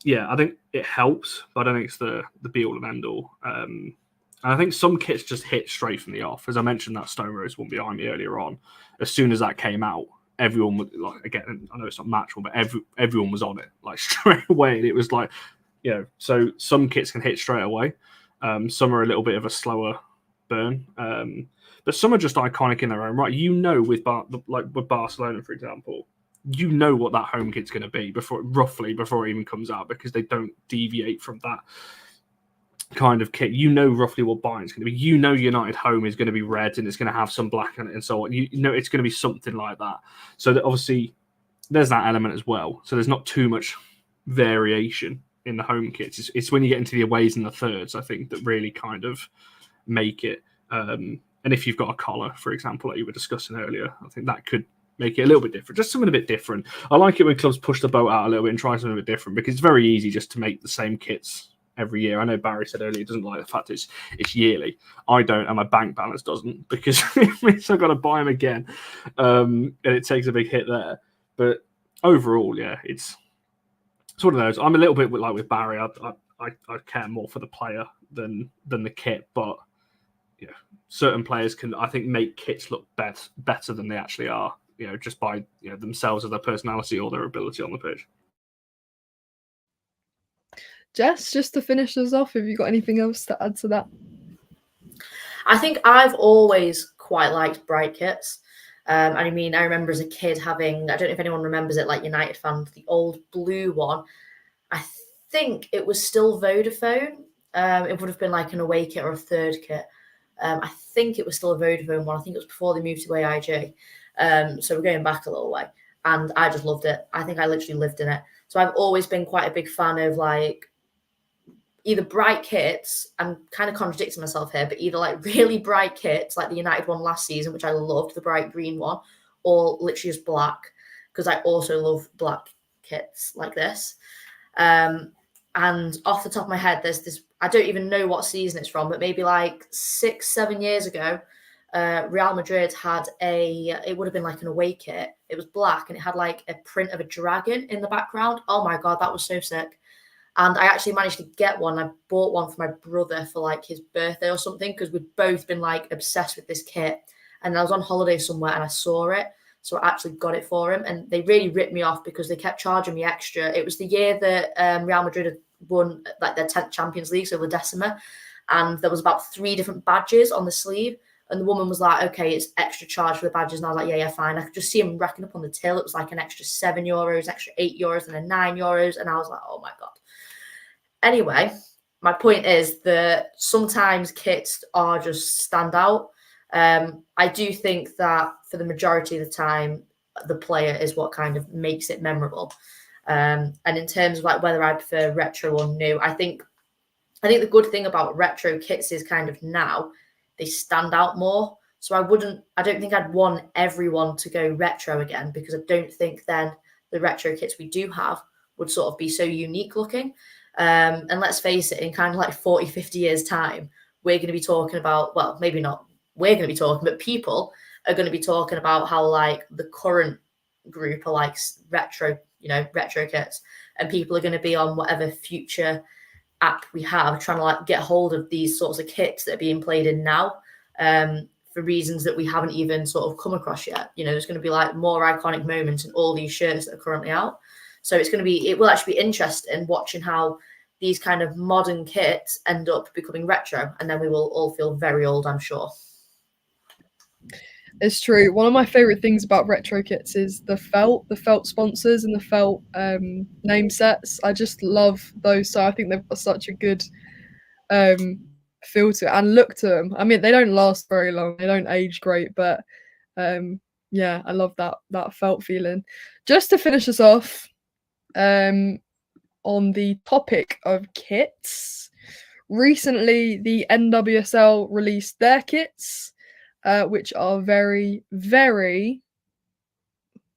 yeah, I think it helps, but I don't think it's the be all and end all. And I think some kits just hit straight from the off. As I mentioned, that Stone Rose one behind me earlier on. As soon as that came out, everyone was like, again, I know it's not matchable, but everyone was on it like straight away. And it was like, so some kits can hit straight away. Some are a little bit of a slower burn. But some are just iconic in their own right. With with Barcelona, for example, you know what that home kit's going to be roughly before it even comes out, because they don't deviate from that kind of kit. You know roughly what Bayern's going to be. You know United home is going to be red and it's going to have some black on it and so on. You know it's going to be something like that. So that obviously there's that element as well. So there's not too much variation in the home kits. It's when you get into the aways and the thirds, I think, that really kind of make it. And if you've got a collar, for example, like you were discussing earlier, I think that could make it a little bit different, just something a bit different. I like it when clubs push the boat out a little bit and try something a bit different, because it's very easy just to make the same kits every year. I know Barry said earlier he doesn't like the fact it's yearly. I don't, and my bank balance doesn't, because it means I've got to buy them again, and it takes a big hit there. But overall, yeah, it's one of those. I'm a little bit like with Barry. I care more for the player than the kit, but you know, certain players can, I think, make kits look better than they actually are. You know, just by themselves, or their personality, or their ability on the pitch. Jess, just to finish us off, have you got anything else to add to that? I think I've always quite liked bright kits. And I mean, I remember as a kid having, I don't know if anyone remembers it, like United fans, the old blue one. I think it was still Vodafone. It would have been like an away kit or a third kit. I think it was still a Vodafone one. I think it was before they moved to AIG. So we're going back a little way. And I just loved it. I think I literally lived in it. So I've always been quite a big fan of like either bright kits, I'm kind of contradicting myself here, but either like really bright kits, like the United one last season, which I loved, the bright green one, or literally just black, because I also love black kits like this. And off the top of my head, there's this, I don't even know what season it's from, but maybe like 6-7 years ago, Real Madrid had it would have been like an away kit. It was black and it had like a print of a dragon in the background. Oh my God, that was so sick. And I actually managed to get one. I bought one for my brother for like his birthday or something, because we'd both been like obsessed with this kit. And I was on holiday somewhere and I saw it. So I actually got it for him. And they really ripped me off because they kept charging me extra. It was the year that Real Madrid had won like their 10th Champions League, so La Decima. And there was about 3 different badges on the sleeve. And the woman was like, okay, it's extra charge for the badges. And I was like, yeah, fine. I could just see him racking up on the till. It was like an extra €7, extra €8, and then €9. And I was like, oh my God. Anyway, my point is that sometimes kits are just stand out. I do think that for the majority of the time, the player is what kind of makes it memorable. And in terms of like whether I prefer retro or new, I think the good thing about retro kits is kind of now they stand out more. So I don't think I'd want everyone to go retro again, because I don't think then the retro kits we do have would sort of be so unique looking. And let's face it, in kind of like 40, 50 years time, we're going to be talking about, well, maybe not we're going to be talking, but people are going to be talking about how like the current group are like retro kits, and people are going to be on whatever future app we have trying to like get hold of these sorts of kits that are being played in now, for reasons that we haven't even sort of come across yet. You know, there's going to be like more iconic moments in all these shirts that are currently out. So it will actually be interesting watching how these kind of modern kits end up becoming retro, and then we will all feel very old, I'm sure. It's true. One of my favorite things about retro kits is the felt sponsors and the felt name sets. I just love those. So I think they've got such a good feel to it and look to them. I mean, they don't last very long. They don't age great, but yeah, I love that felt feeling. Just to finish us off, on the topic of kits, recently the NWSL released their kits, which are very, very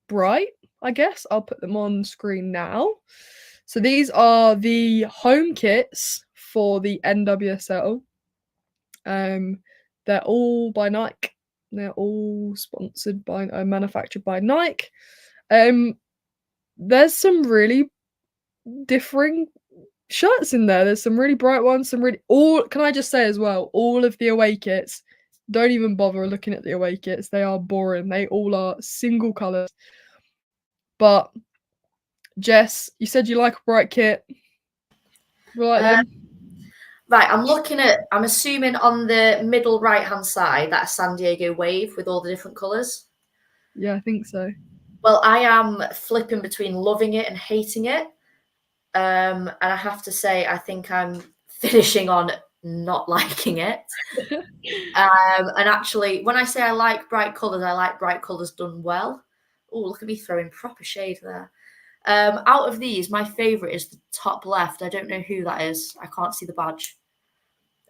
bright, I guess. I'll put them on screen now. So these are the home kits for the NWSL. They're all by Nike. They're all sponsored by, manufactured by Nike. There's some really differing shirts in there. There's some really bright ones, can I just say as well, all of the away kits, don't even bother looking at the away kits. They are boring. They all are single colours. But Jess, you said you like a bright kit. You like them? Right, I'm assuming on the middle right hand side, that's San Diego Wave with all the different colours. Yeah, I think so. Well, I am flipping between loving it and hating it. And I have to say, I think I'm finishing on not liking it. And actually, when I say I like bright colours done well. Oh, look at me throwing proper shade there. Out of these, my favourite is the top left. I don't know who that is. I can't see the badge.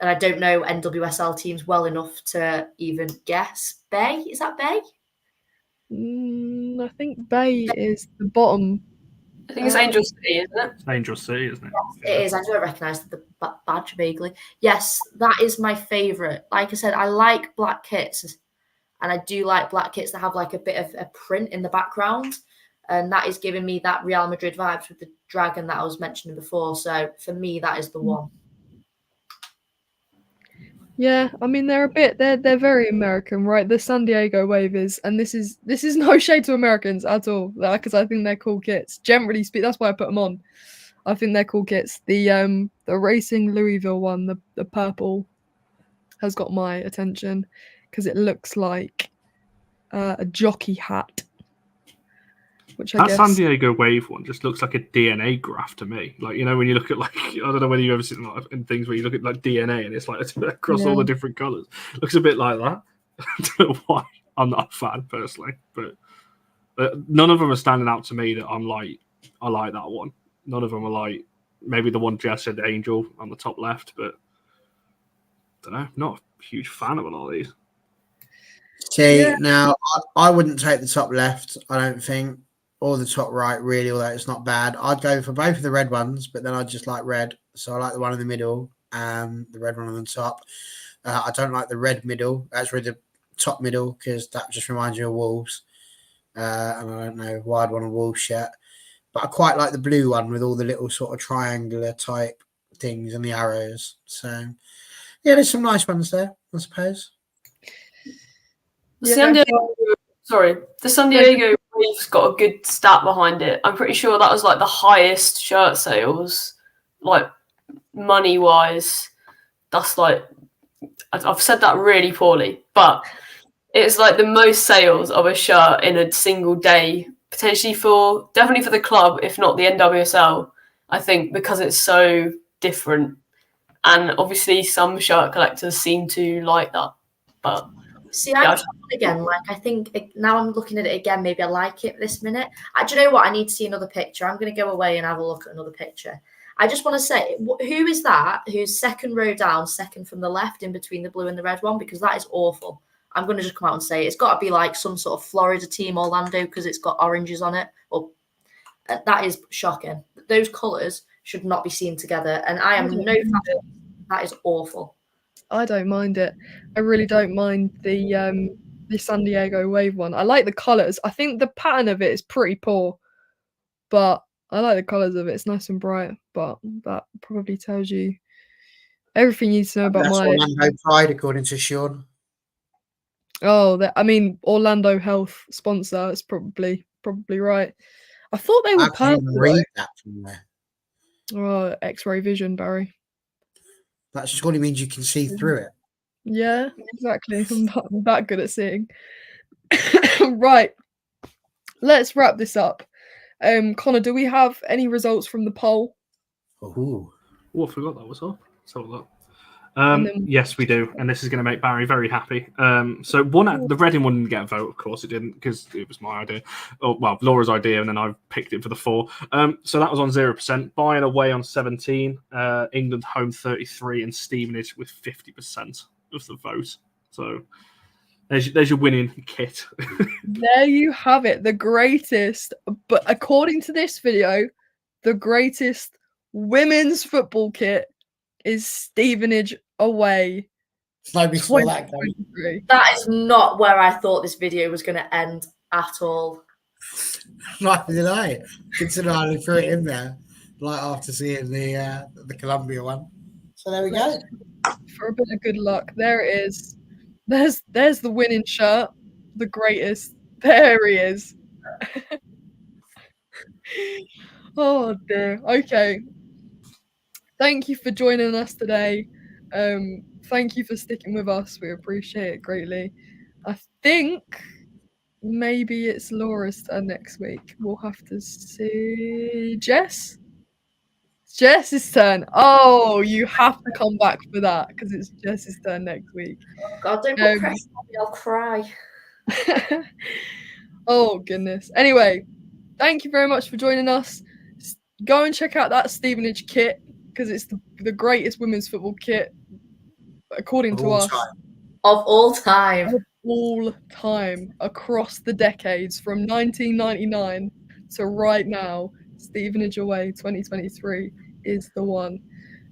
And I don't know NWSL teams well enough to even guess. Bay? Is that Bay? I think Bay is the bottom. I think it's Angel City, isn't it? It's Angel City, isn't it? It is. I do recognise the badge vaguely. Yes, that is my favourite. Like I said, I like black kits. And I do like black kits that have like a bit of a print in the background. And that is giving me that Real Madrid vibes with the dragon that I was mentioning before. So for me, that is the one. Yeah, I mean they're very American, right? The San Diego Wave is, and this is no shade to Americans at all, because I think they're cool kits. Generally speaking, that's why I put them on. I think they're cool kits. The Racing Louisville one, the purple, has got my attention because it looks like a jockey hat. Which I guess... San Diego Wave one just looks like a DNA graph to me. Like, you know, when you look at, like, I don't know whether you've ever seen like, in things where you look at like DNA and it's like across all the different colours. Looks a bit like that. I don't know why. I'm not a fan personally, but none of them are standing out to me that I'm like, I like that one. None of them are like, maybe the one Jess said, Angel on the top left, but I don't know. Not a huge fan of a lot of these. See, now I wouldn't take the top left, I don't think. Or the top right, really, although it's not bad. I'd go for both of the red ones, but then I just like red. So I like the one in the middle, the red one on the top. I don't like the red middle, actually the top middle, because that just reminds you of Wolves. And I don't know why I'd want a Wolves shirt. But I quite like the blue one with all the little sort of triangular type things and the arrows. So, yeah, there's some nice ones there, I suppose. The San Diego Wave's got a good stat behind it. I'm pretty sure that was like the highest shirt sales, like money wise. That's like, I've said that really poorly, but it's like the most sales of a shirt in a single day, potentially definitely for the club, if not the NWSL, I think, because it's so different. And obviously some shirt collectors seem to like that, but see, again, like I think now I'm looking at it again, maybe I like it this minute. Do you know what? I need to see another picture. I'm going to go away and have a look at another picture. I just want to say, who is that? Who's second row down, second from the left, in between the blue and the red one? Because that is awful. I'm going to just come out and say it's got to be like some sort of Florida team, Orlando, because it's got oranges on it. Or that is shocking. Those colours should not be seen together, and I am no fan. That is awful. I don't mind it. I really don't mind the San Diego Wave one. I like the colours. I think the pattern of it is pretty poor, but I like the colours of it. It's nice and bright, but that probably tells you everything you need to know about my Orlando Pride, according to Sean. Oh, I mean, Orlando Health sponsor is probably right. I thought they were purple. Read that from there. Oh, X-ray vision, Barry. That surely means you can see through it. Yeah, exactly. I'm not that good at seeing. Right. Let's wrap this up. Connor, do we have any results from the poll? Oh, I forgot that was up. Let's have a look. Yes, we do, and this is going to make Barry very happy. So the Reading one didn't get a vote, of course it didn't, because it was my idea. Oh, well, Laura's idea, and then I picked it for the 4. So that was on 0%. Bayern away on 17, England home 33, and Stevenage with 50% of the vote. So there's your winning kit. There you have it, the greatest, but according to this video, the greatest women's football kit is Stevenage away. Nobody saw that. That is not where I thought this video was going to end at all. Neither did I. Considering I threw it in there, like after seeing the Columbia one. So there we go. For a bit of good luck, there it is. There's the winning shirt, the greatest. There he is. Oh dear. Okay. Thank you for joining us today. Thank you for sticking with us. We appreciate it greatly. I think maybe it's Laura's turn next week. We'll have to see. Jess? It's Jess's turn. Oh, you have to come back for that because it's Jess's turn next week. God, don't put pressure on me. I'll cry. Oh, goodness. Anyway, thank you very much for joining us. Go and check out that Stevenage kit because it's the greatest women's football kit, according to us. Of all time. All time, across the decades, from 1999 to right now, Stevenage away 2023 is the one.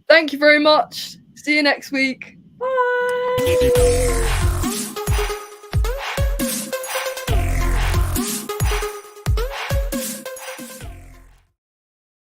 Thank you very much. See you next week. Bye.